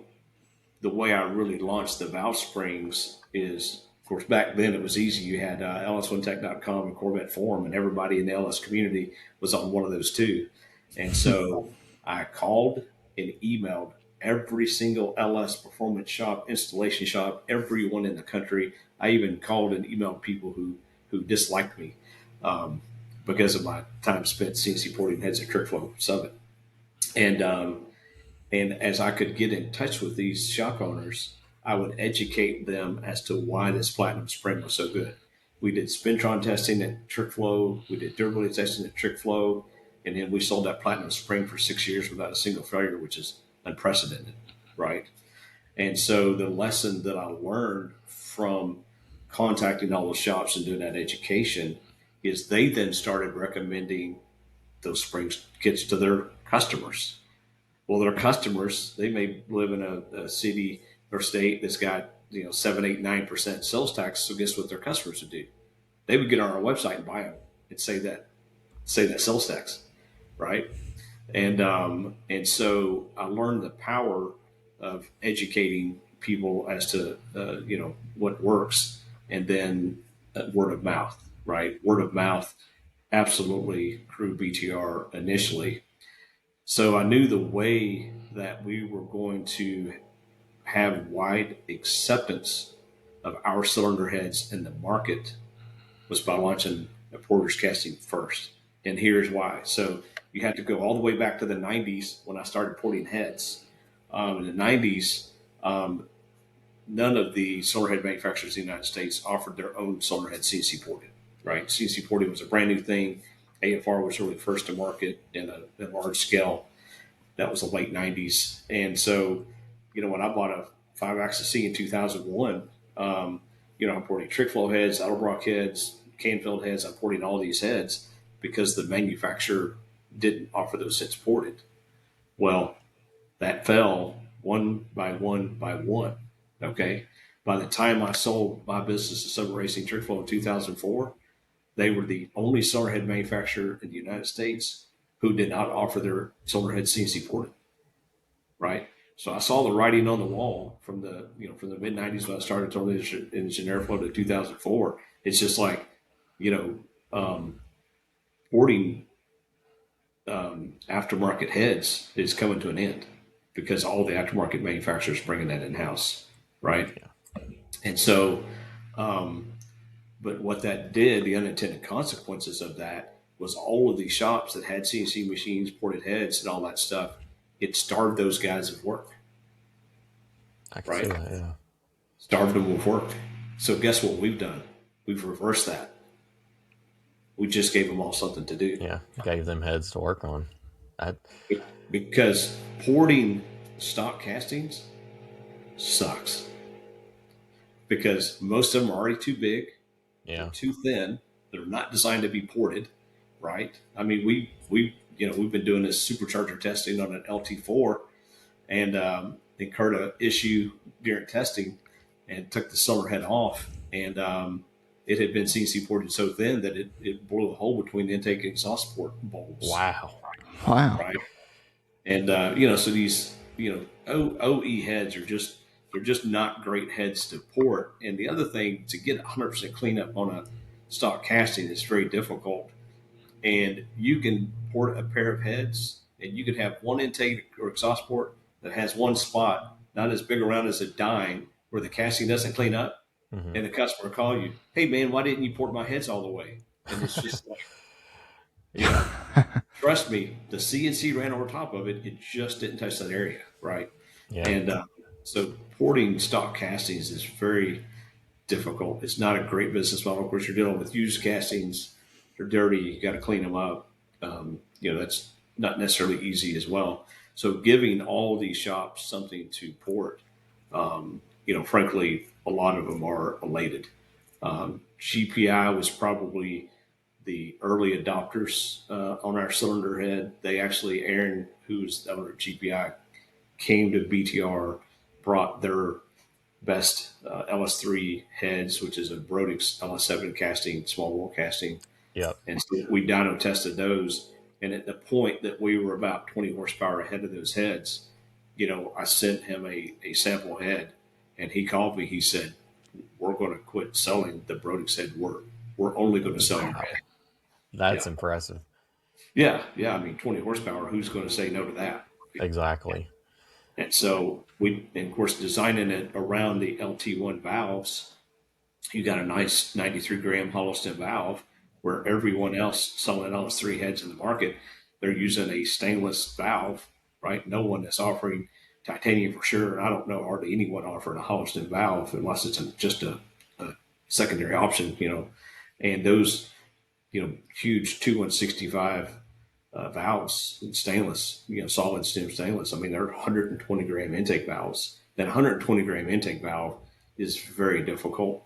the way I really launched the valve springs is, of course, back then it was easy. You had ls1tech.com and Corvette Forum, and everybody in the LS community was on one of those too. And so I called and emailed every single LS performance shop, installation shop, everyone in the country. I even called and emailed people who disliked me because of my time spent CNC porting heads at Kirkflow Summit. And as I could get in touch with these shop owners, I would educate them as to why this platinum spring was so good. We did Spintron testing at TrickFlow. We did durability testing at TrickFlow. And then we sold that platinum spring for 6 years without a single failure, which is unprecedented, right? And so the lesson that I learned from contacting all those shops and doing that education is they then started recommending those springs kits to their customers. Well, their customers, they may live in a city or state that's got 7, 8, 9% sales tax. So guess what their customers would do? They would get on our website and buy them and say say that cell stacks, right? And so I learned the power of educating people as to what works, and then word of mouth, right? Word of mouth absolutely grew BTR initially. So I knew the way that we were going to have wide acceptance of our cylinder heads in the market was by launching a porter's casting first. And here's why. So you have to go all the way back to the 90s when I started porting heads. In the 90s, um, none of the cylinder head manufacturers in the United States offered their own cylinder head CNC ported, right? CNC porting was a brand new thing. AFR was really first to market in a large scale. That was the late 90s. And so, when I bought a 5-axis C in 2001, I'm porting trick flow heads, Edelbrock heads, Canfield heads. I'm porting all these heads because the manufacturer didn't offer those heads ported. Well, that fell one by one by one. Okay. By the time I sold my business to Silver Racing Trick Flow in 2004, they were the only cylinder head manufacturer in the United States who did not offer their cylinder head CNC ported. Right. So I saw the writing on the wall from the mid 90s when I started totally engineer flow to 2004. It's just like, you know, porting aftermarket heads is coming to an end because all the aftermarket manufacturers bringing that in house, right? Yeah. And so, but what that did, the unintended consequences of that was all of these shops that had CNC machines, ported heads, and all that stuff. It starved those guys of work, I can right? see that, yeah. Starved them of work. So guess what we've done? We've reversed that. We just gave them all something to do. Yeah, gave them heads to work on. Because porting stock castings sucks. Because most of them are already too big, Yeah. they're too thin, they're not designed to be ported, right? I mean, we've been doing this supercharger testing on an LT4, and incurred an issue during testing, and took the cylinder head off, and it had been CNC ported so thin that it blew a hole between the intake and exhaust port bulbs. Wow. Right. And so these OE heads they're just not great heads to port. And the other thing, to get 100% cleanup on a stock casting is very difficult. And you can port a pair of heads, and you can have one intake or exhaust port that has one spot not as big around as a dime where the casting doesn't clean up, Mm-hmm. and the customer will call you, "Hey man, why didn't you port my heads all the way?" And it's just like, yeah, trust me, the CNC ran over top of it. It just didn't touch that area, right? Yeah. And so porting stock castings is very difficult. It's not a great business model. Of course, you're dealing with used castings. They're dirty. You got to clean them up. That's not necessarily easy as well. So giving all these shops something to port, frankly, a lot of them are elated. GPI was probably the early adopters on our cylinder head. They actually, Aaron, who's the owner of GPI, came to BTR, brought their best LS3 heads, which is a Brodix LS7 casting, small bore casting. Yep. And so we dyno tested those. And at the point that we were about 20 horsepower ahead of those heads, I sent him a sample head, and he called me. He said, "We're going to quit selling the Brodix head. We're only going to sell your head." That's impressive. Yeah. I mean, 20 horsepower. Who's going to say no to that? Exactly. And so of course, designing it around the LT1 valves, you got a nice 93 gram hollow stem valve, where everyone else selling LS3 heads in the market, they're using a stainless valve, right? No one is offering titanium for sure. And I don't know hardly anyone offering a hollow stem valve unless it's just a secondary option, and those, huge 2165 valves in stainless, solid stem stainless. I mean, they're 120 gram intake valves. That 120 gram intake valve is very difficult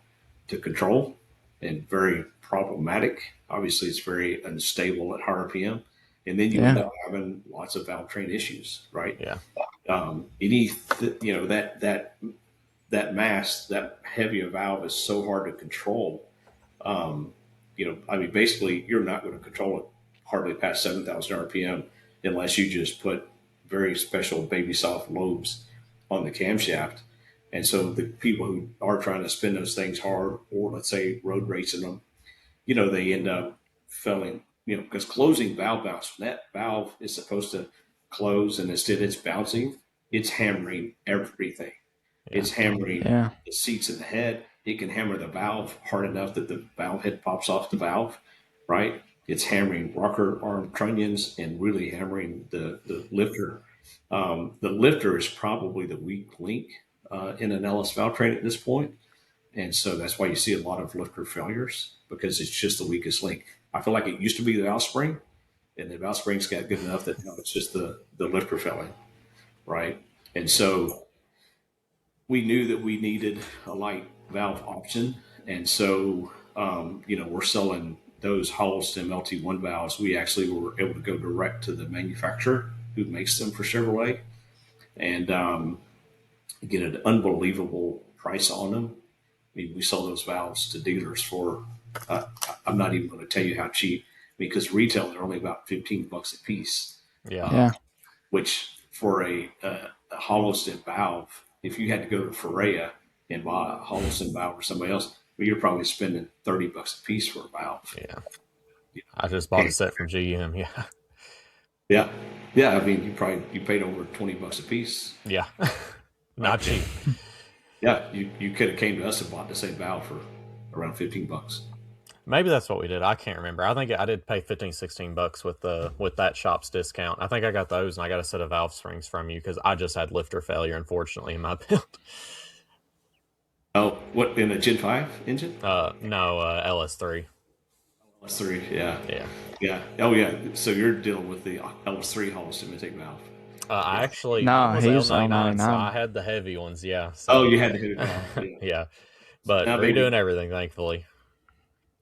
to control and very problematic. Obviously, it's very unstable at higher RPM. And then you end up having lots of valve train issues, right? Yeah. That mass, that heavy a valve is so hard to control. Basically, you're not going to control it hardly pass 7,000 RPM unless you just put very special baby soft lobes on the camshaft. And so the people who are trying to spin those things hard, or let's say road racing them, they end up failing, because closing valves, when that valve is supposed to close and instead it's bouncing, it's hammering everything. Yeah. It's hammering Yeah. the seats in the head. It can hammer the valve hard enough that the valve head pops off the valve, right? It's hammering rocker arm trunnions and really hammering the lifter. The lifter is probably the weak link in an LS valve train at this point. And so that's why you see a lot of lifter failures, because it's just the weakest link. I feel like it used to be the valve spring, and the valve springs got good enough that it's just the lifter failing, right? And so we knew that we needed a light valve option. And so, we're selling those hollow stem LT1 valves. We actually were able to go direct to the manufacturer who makes them for Chevrolet and get an unbelievable price on them. I mean, we sell those valves to dealers for, I'm not even going to tell you how cheap, because retail they're only about $15 a piece. Yeah. Which for a hollow stem valve, if you had to go to Ferrea and buy a hollow stem valve or somebody else, well, you're probably spending $30 a piece for a valve. Yeah. I just bought a set from GM. Yeah. Yeah. I mean, you paid over $20 a piece. Yeah. Not cheap. Yeah. You could have came to us and bought the same valve for around $15. Maybe that's what we did. I can't remember. I think I did pay $15-$16 with that shop's discount. I think I got those, and I got a set of valve springs from you because I just had lifter failure, unfortunately, in my build. Oh, what, in a Gen 5 engine? No, LS3. LS3, yeah. Yeah. Oh, yeah. So you're dealing with the LS3 hollow stem intake valve. I actually No, was he's L99, so L99. I had the heavy ones, yeah. So, You had to hit it off. yeah. But Now, redoing everything, thankfully.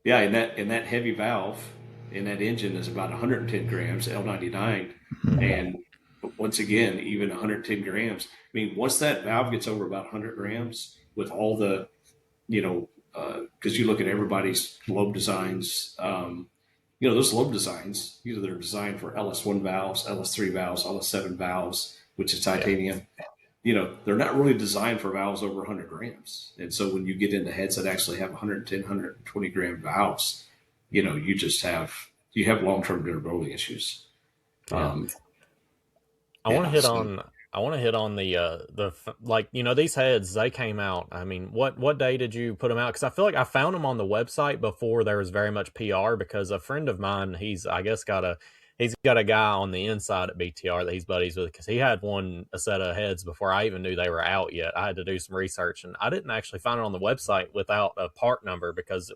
Yeah, and that heavy valve in that engine is about 110 grams L99, and once again, even 110 grams. I mean, once that valve gets over about 100 grams, with all the, because you look at everybody's lobe designs, those lobe designs, they're designed for LS1 valves, LS3 valves, LS7 valves, which is titanium. They're not really designed for valves over 100 grams. And so when you get into heads that actually have 110, 120 gram valves, you have long-term durability issues. Yeah. I want to hit on the these heads, they came out. I mean, what day did you put them out? Because I feel like I found them on the website before there was very much PR, because a friend of mine, he's got a guy on the inside at BTR that he's buddies with, because he had a set of heads before I even knew they were out yet. I had to do some research, and I didn't actually find it on the website without a part number, because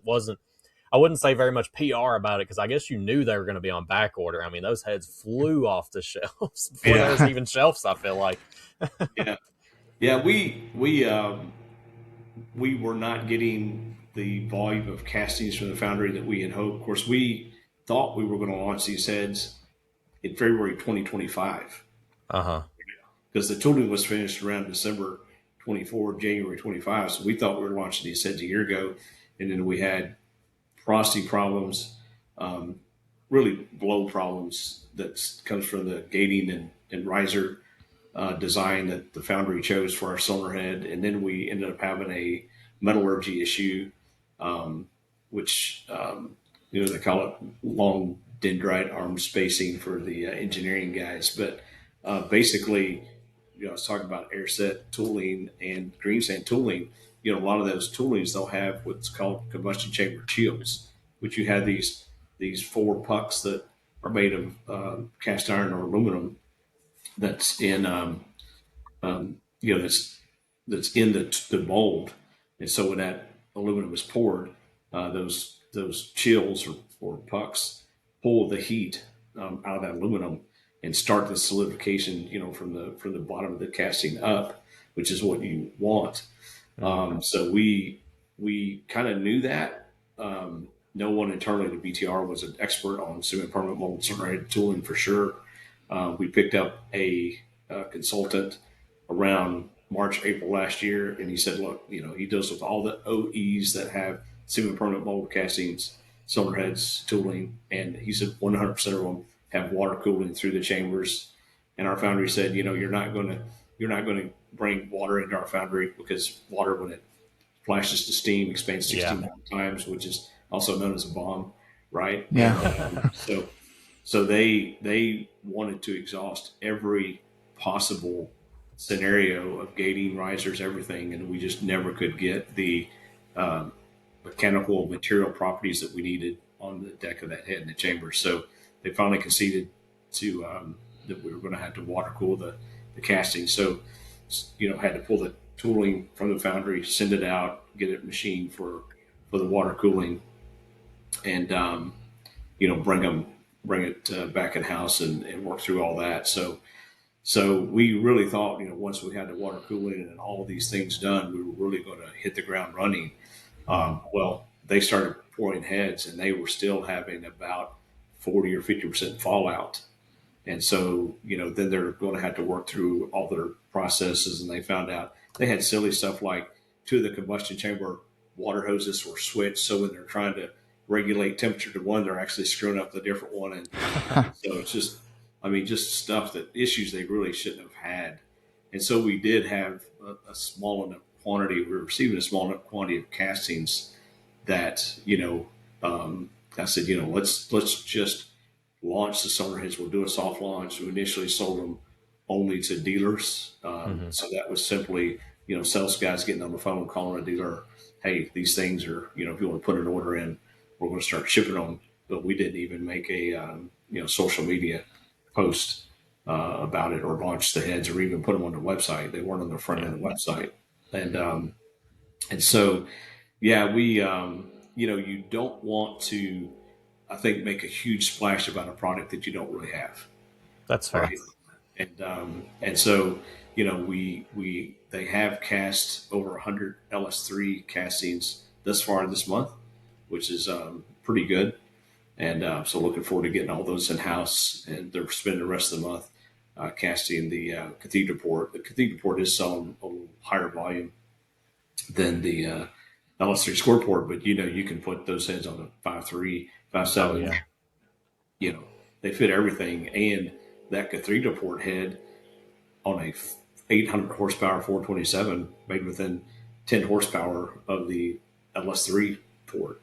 I wouldn't say very much PR about it, because I guess you knew they were going to be on back order. I mean, those heads flew off the shelves before there was even shelves, I feel like. Yeah. We were not getting the volume of castings from the foundry that we had hoped. Of course, we thought we were going to launch these heads in February 2025. Because the tooling was finished around December 24, January 25. So we thought we were launching these heads a year ago. And then we had frosting problems, really blow problems that comes from the gating and riser design that the foundry chose for our cylinder head. And then we ended up having a metallurgy issue, which they call it long dendrite arm spacing for the engineering guys. But basically, I was talking about air set tooling and green sand tooling. A lot of those toolings, they'll have what's called combustion chamber shields, which you have these 4 pucks that are made of cast iron or aluminum that's in that's in the mold. And so when that aluminum is poured, those chills or pucks pull the heat out of that aluminum and start the solidification, from the bottom of the casting up, which is what you want. So we kind of knew that. No one internally to BTR was an expert on semi-permanent mold cylinder tooling for sure. We picked up a consultant around March, April last year, and he said, look, he deals with all the OEs that have semi-permanent mold castings cylinder heads tooling, and he said 100% of them have water cooling through the chambers. And our foundry said, you're not going to bring water into our foundry, because water, when it flashes to steam, expands 16 times, which is also known as a bomb, right? Yeah. And, so they wanted to exhaust every possible scenario of gating, risers, everything, and we just never could get the mechanical material properties that we needed on the deck of that head in the chamber. So they finally conceded to that we were going to have to water cool the casting. So had to pull the tooling from the foundry, send it out, get it machined for the water cooling, and bring it back in house and work through all that. So we really thought, once we had the water cooling and all of these things done, we were really going to hit the ground running. Well, they started pouring heads, and they were still having about 40 or 50% fallout. And so, then they're going to have to work through all their processes, and they found out they had silly stuff like two of the combustion chamber water hoses were switched. So when they're trying to regulate temperature to one, they're actually screwing up the different one. And so it's just stuff, that issues they really shouldn't have had. And so we did have a small enough quantity. We were receiving a small enough quantity of castings that, I said, let's just launch the cylinder heads. We'll do a soft launch. We initially sold them only to dealers. So that was simply, sales guys getting on the phone, calling a dealer, hey, these things are, if you want to put an order in, we're going to start shipping them. But we didn't even make a, social media post about it, or launch the heads, or even put them on the website. They weren't on the front end of the website. And so, yeah, we, you don't want to, I think, make a huge splash about a product that you don't really have. That's fair. Right? And so, they have cast over 100 LS3 castings thus far this month, which is pretty good. And so looking forward to getting all those in house, and they're spending the rest of the month casting the cathedral port. The cathedral port is selling a little higher volume than the LS3 square port, but you can put those heads on a 5.3, 5.7. Oh, yeah. They fit everything, and that cathedral port head on a 800 horsepower 427 made within 10 horsepower of the LS3 port.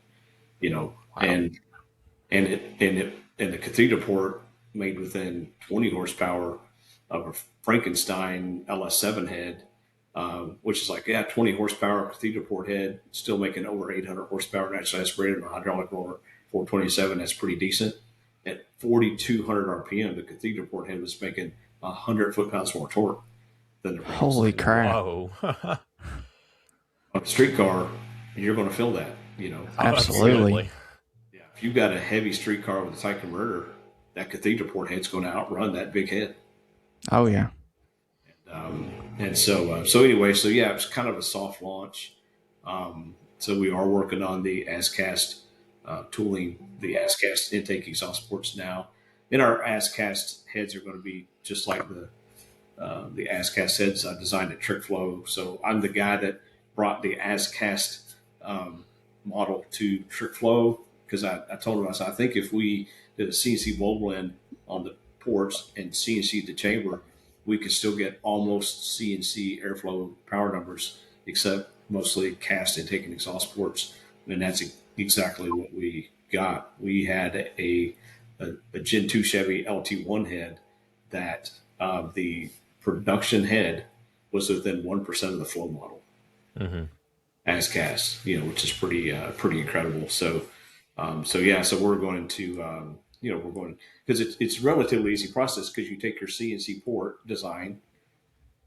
Wow. And the cathedral port made within 20 horsepower of a Frankenstein LS7 head, which is 20 horsepower cathedral port head, still making over 800 horsepower naturally aspirated on a hydraulic roller 427. That's pretty decent. At 4,200 RPM, the cathedral port head was making 100 foot-pounds more torque than the Frankenstein. Holy crap. Whoa. On a street car, you're going to feel that, Absolutely. Yeah, if you've got a heavy street car with a tight converter, that cathedral port head's going to outrun that big head. Oh, yeah. And so anyway, yeah, it's kind of a soft launch. So we are working on the ASCAST tooling, the ASCAST intake exhaust ports now. And our ASCAST heads are going to be just like the ASCAST heads I designed at Trick Flow. So I'm the guy that brought the ASCAST model to Trick Flow, because I told him, I said, I think if we did a CNC bowl blend on the ports and CNC the chamber, we could still get almost CNC airflow power numbers, except mostly cast intake and exhaust ports. And that's exactly what we got. We had a Gen 2 Chevy LT1 head that the production head was within 1% of the flow model as cast, which is pretty incredible. So we're going to, because it's a relatively easy process, because you take your CNC port design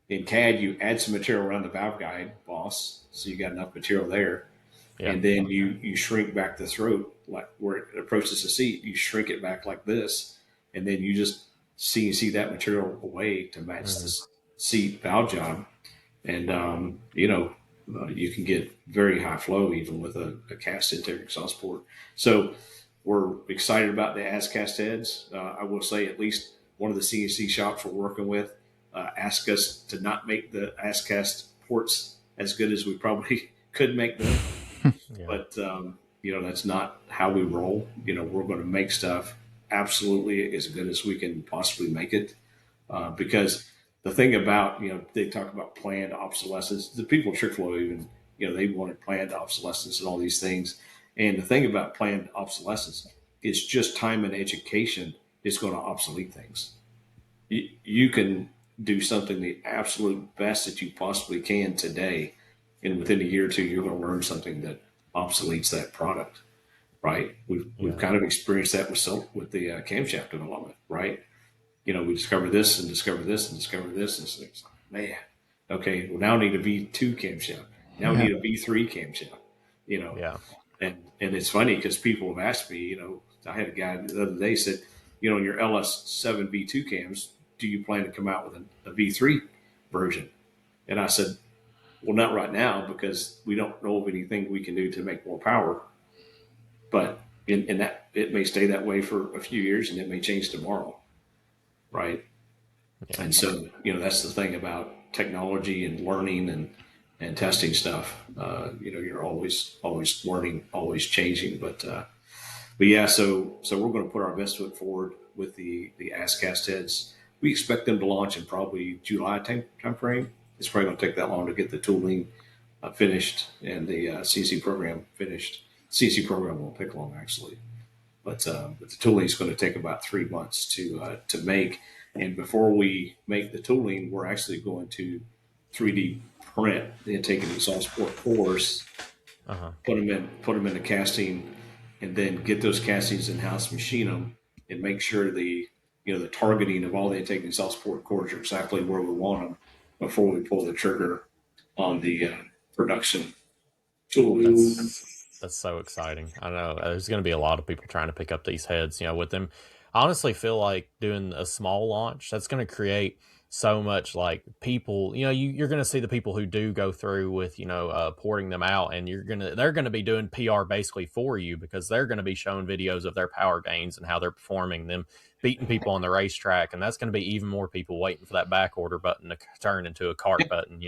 in CAD, you add some material around the valve guide boss, so you got enough material there. Yeah. And then you shrink back the throat, like where it approaches the seat, you shrink it back like this, and then you just CNC that material away to match the seat valve job. And, you can get very high flow even with a cast intake exhaust port. So we're excited about the ASCAST heads. I will say at least one of the CNC shops we're working with asked us to not make the ASCAST ports as good as we probably could make them. Yeah. That's not how we roll. We're going to make stuff absolutely as good as we can possibly make it. Because the thing about, they talk about planned obsolescence. The people at Trick-Flow even, they wanted planned obsolescence and all these things. And the thing about planned obsolescence is just time and education is going to obsolete things. You can do something the absolute best that you possibly can today, and within a year or two, you're going to learn something that obsoletes that product, right? We've kind of experienced that with the camshaft development, right? We discover this and discover this and discover this, and it's like, man, okay, well now I need a V2 camshaft. Now we need a V3 camshaft. Yeah. And it's funny because people have asked me, I had a guy the other day said, in your LS7 V2 cams, do you plan to come out with a V3 version? And I said, well, not right now because we don't know of anything we can do to make more power. But in that, it may stay that way for a few years and it may change tomorrow, right? Yeah. And so, that's the thing about technology and learning and testing stuff. You're always learning, always changing. But yeah, so we're going to put our best foot forward with the ASCAST heads. We expect them to launch in probably July time frame. It's probably going to take that long to get the tooling finished and the CNC program finished. CNC program won't take long actually, but the tooling is going to take about 3 months to make. And before we make the tooling, we're actually going to 3D print the intake and exhaust port cores, put them in the casting, and then get those castings in house, machine them, and make sure the targeting of all the intake and exhaust port cores are exactly where we want them before we pull the trigger on the production tooling. That's so exciting. I know there's going to be a lot of people trying to pick up these heads, with them. I honestly feel like doing a small launch, that's going to create so much like people, you're going to see the people who do go through with, porting them out, and they're going to be doing PR basically for you because they're going to be showing videos of their power gains and how they're performing, them beating people on the racetrack. And that's going to be even more people waiting for that back order button to turn into a cart button,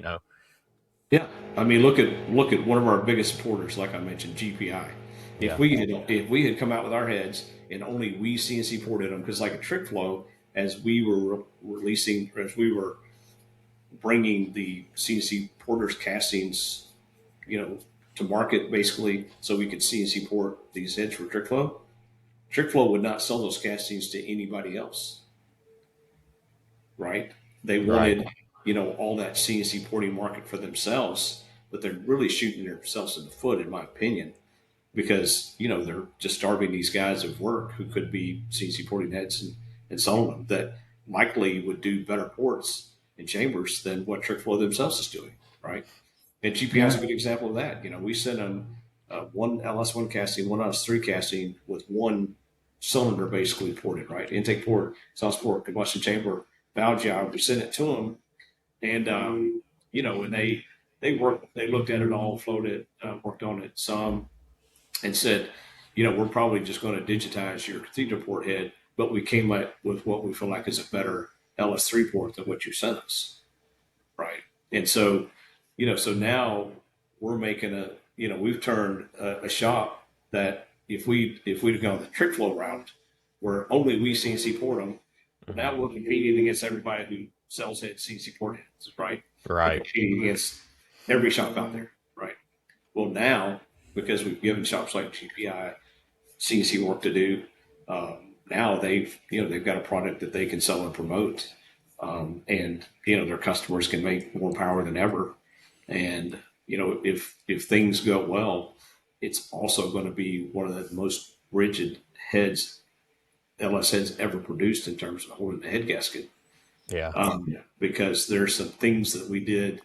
Yeah, I mean, look at one of our biggest supporters, like I mentioned, GPI. If we had come out with our heads and only we CNC ported them, because like a Trick-Flow, as we were bringing the CNC porters castings, to market basically, so we could CNC port these heads for Trick-Flow. Trick-Flow would not sell those castings to anybody else, right? They wanted. All that CNC porting market for themselves, but they're really shooting themselves in the foot, in my opinion, because, they're just starving these guys of work who could be CNC porting heads and selling them that likely would do better ports in chambers than what Trick-Flow themselves is doing, right? And GPI is a good example of that. We sent them one LS1 casting, one LS3 casting with one cylinder basically ported, right? Intake port, exhaust port, combustion chamber, valve job. We sent it to them. And and they looked at it all, floated, worked on it some, and said, we're probably just going to digitize your cathedral port head, but we came up with what we feel like is a better LS3 port than what you sent us, right? And so, so now we're making we've turned a shop that if we'd have gone the Trick-Flow route, where only we CNC port them, now we're competing against everybody who sells head CNC port heads, right? Right. Competing against every shop out there, right? Well, now because we've given shops like GPI CNC work to do, now they've got a product that they can sell and promote, and their customers can make more power than ever. And if things go well, it's also going to be one of the most rigid heads LS heads ever produced in terms of holding the head gasket. Yeah. Because there's some things that we did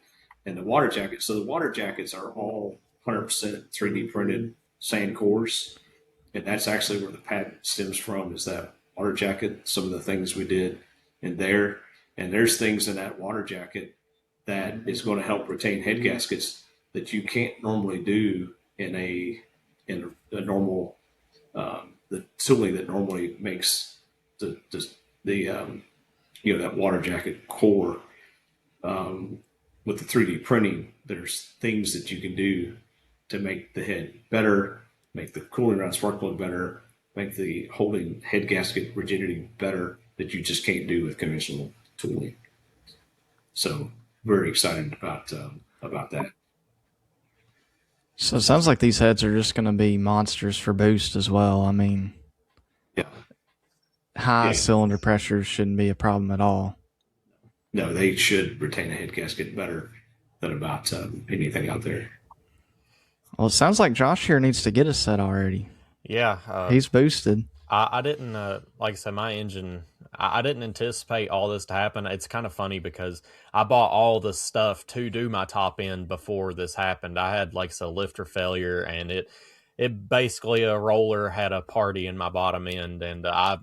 in the water jacket. So the water jackets are all 100% 3D printed sand cores. And that's actually where the patent stems from, is that water jacket, some of the things we did in there. And there's things in that water jacket that is going to help retain head gaskets that you can't normally do in a normal, the tooling that normally makes the that water jacket core. With the 3D printing, there's things that you can do to make the head better, make the cooling around spark plug better, make the holding head gasket rigidity better that you just can't do with conventional tooling. So very excited about that. So it sounds like these heads are just going to be monsters for boost as well. I mean, Yeah. high Yeah. cylinder pressures shouldn't be a problem at all. No, they should retain a head gasket better than about anything out there. Well, it sounds like Josh here needs to get a set already. Yeah. He's boosted. I didn't, like I said, my engine, I didn't anticipate all this to happen. It's kind of funny because I bought all the stuff to do my top end before this happened. I had, like I said, a lifter failure, and it basically, a roller had a party in my bottom end, and I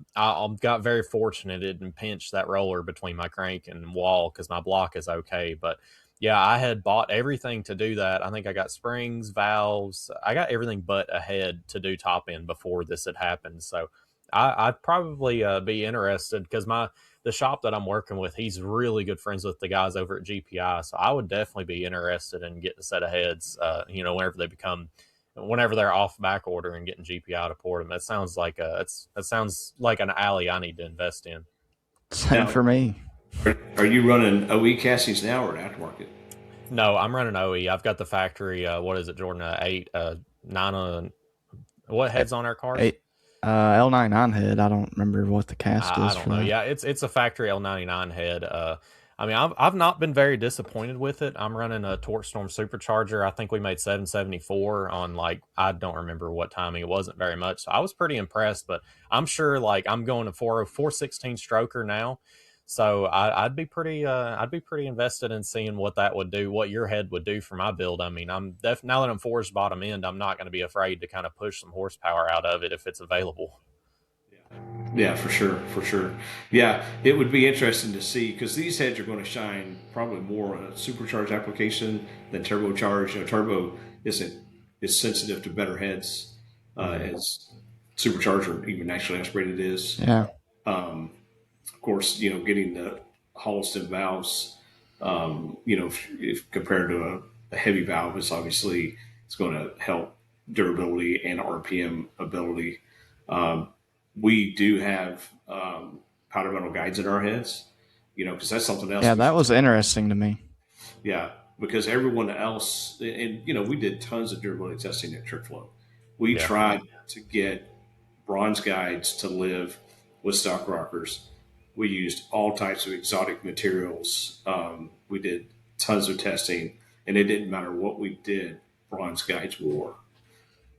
got very fortunate. It didn't pinch that roller between my crank and wall because my block is okay. But yeah, I had bought everything to do that. I think I got springs, valves, I got everything but a head to do top end before this had happened. So I'd probably be interested because the shop that I'm working with, he's really good friends with the guys over at GPI. So I would definitely be interested in getting a set of heads, whenever they're off back order and getting GPI to port them. That sounds like an alley I need to invest in. Same for me. Are you running OE castings now or aftermarket? No, I'm running OE. I've got the factory. What is it, Jordan? 9. What heads on our cars? L99 head. I don't remember what the cast is. I don't know. That. Yeah, it's a factory L99 head. I mean, I've not been very disappointed with it. I'm running a Torque Storm supercharger. I think we made 774 on, like, I don't remember what timing. It wasn't very much. So I was pretty impressed, but I'm sure, like, I'm going to 416 stroker now. So I'd be pretty invested in seeing what that would do, what your head would do for my build. I mean, now that I'm forged bottom end, I'm not going to be afraid to kind of push some horsepower out of it if it's available. Yeah, for sure. Yeah, it would be interesting to see because these heads are going to shine probably more on a supercharged application than turbocharged. Turbo is sensitive to better heads as supercharger, even naturally aspirated is. Yeah. Of course, getting the hollow stem valves, if compared to a heavy valve, it's going to help durability and RPM ability. We do have powder metal guides in our heads, because that's something else. Yeah, that was interesting to me. Yeah, because everyone else, and we did tons of durability testing at TrickFlow. We tried to get bronze guides to live with stock rockers. We used all types of exotic materials. We did tons of testing, and it didn't matter what we did, bronze guides wore.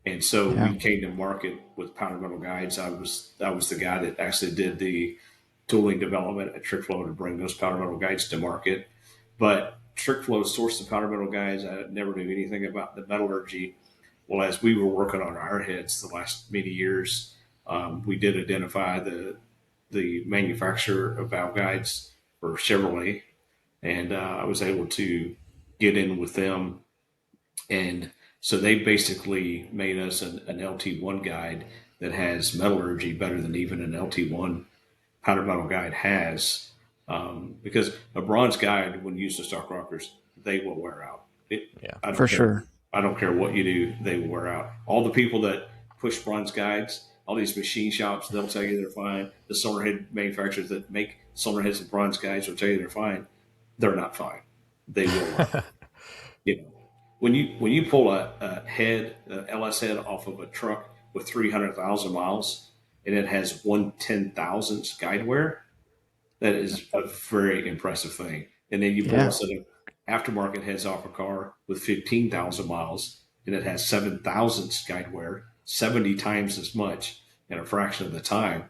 And so we came to market with powder metal guides. I was the guy that actually did the tooling development at TrickFlow to bring those powder metal guides to market. But TrickFlow sourced the powder metal guides. I never knew anything about the metallurgy. Well, as we were working on our heads the last many years, we did identify the manufacturer of valve guides for Chevrolet, and I was able to get in with them, and so they basically made us an LT1 guide that has metallurgy better than even an LT1 powder metal guide has, because a bronze guide, when used to stock rockers, they will wear out. Sure. I don't care what you do, they will wear out. All the people that push bronze guides, all these machine shops, they'll tell you they're fine. The cylinder head manufacturers that make cylinder heads and bronze guides will tell you they're fine. They're not fine. They will wear out. When you pull a head, an LS head off of a truck with 300,000 miles and it has 1/10,000th guide wear, that is a very impressive thing. And then you pull a set of aftermarket heads off a car with 15,000 miles and it has 7,000th guide wear, 70 times as much in a fraction of the time.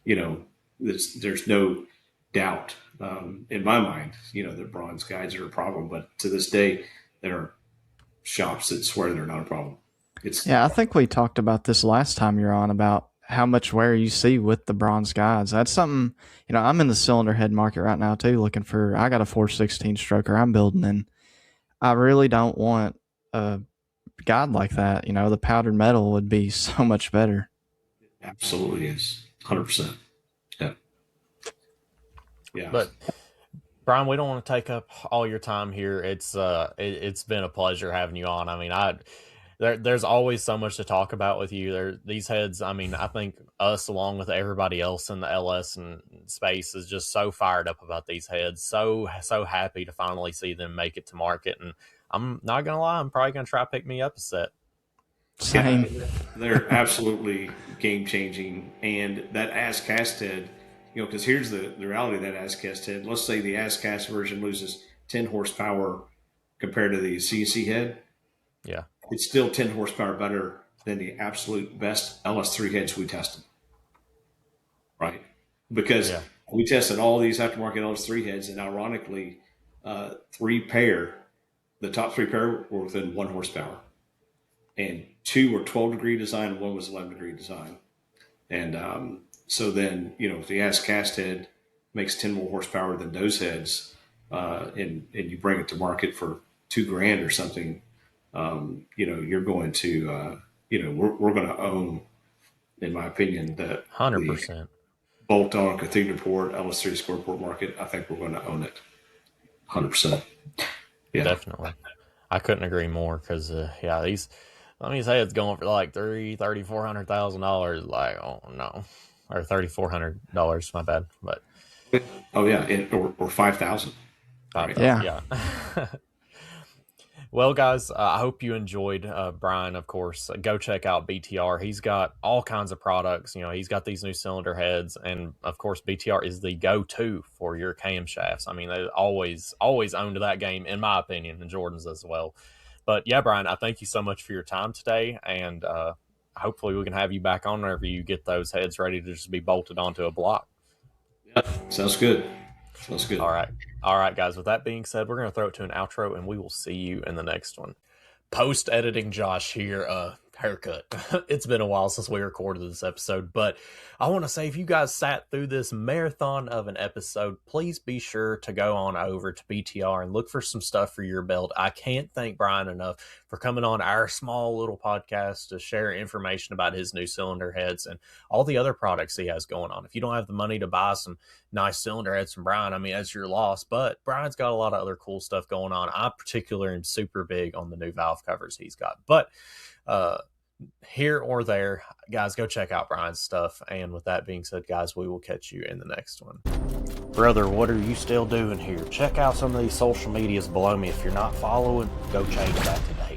There's no doubt in my mind, that bronze guides are a problem. But to this day, there are shops that swear they're not a problem. I think we talked about this last time you're on about how much wear you see with the bronze guides. That's something, I'm in the cylinder head market right now too, I got a 416 stroker I'm building, and I really don't want a guide like that. The powdered metal would be so much better. Absolutely is. 100%. Yeah. But Brian, we don't want to take up all your time here. It's been a pleasure having you on. I mean, there's always so much to talk about with you. These heads, I mean, I think us along with everybody else in the LS and space is just so fired up about these heads. So happy to finally see them make it to market. And I'm not gonna lie, I'm probably gonna try to pick me up a set. Same. Yeah, they're absolutely game changing. And that ass cast head, because here's the reality of that ass cast head. Let's say the ass cast version loses 10 horsepower compared to the CNC head. Yeah. It's still 10 horsepower better than the absolute best LS3 heads we tested. Right? Because we tested all these aftermarket LS3 heads, and ironically, the top three pair were within 1 horsepower. And 2 were 12-degree design, and 1 was 11-degree design. And so then, if the ass cast head makes 10 more horsepower than those heads, and you bring it to market for $2,000 or something, you're going to, we're going to own, in my opinion, the 100%. bolt-on cathedral port LS3 square port market. I think we're going to own it 100%. Yeah, definitely. I couldn't agree more because, these, let me say it's going for like $400,000. Like, oh no, or $3,400. My bad, but oh yeah, or 5,000. Right. Yeah. Well, guys, I hope you enjoyed Brian. Of course, go check out BTR. He's got all kinds of products. He's got these new cylinder heads, and of course, BTR is the go-to for your camshafts. I mean, they always owned that game, in my opinion, and Jordan's as well. But yeah, Brian, I thank you so much for your time today, and hopefully we can have you back on whenever you get those heads ready to just be bolted onto a block. Yeah, sounds good. Sounds good. All right, guys. With that being said, we're going to throw it to an outro, and we will see you in the next one. Post-editing Josh here, haircut. It's been a while since we recorded this episode, but I want to say if you guys sat through this marathon of an episode, please be sure to go on over to BTR and look for some stuff for your belt. I can't thank Brian enough for coming on our small little podcast to share information about his new cylinder heads and all the other products he has going on. If you don't have the money to buy some nice cylinder heads from Brian, I mean, that's your loss, but Brian's got a lot of other cool stuff going on. I particularly am super big on the new valve covers he's got, but here or there, guys, go check out Brian's stuff. And with that being said, guys, we will catch you in the next one. Brother, what are you still doing here? Check out some of these social medias below me. If you're not following, go change that today.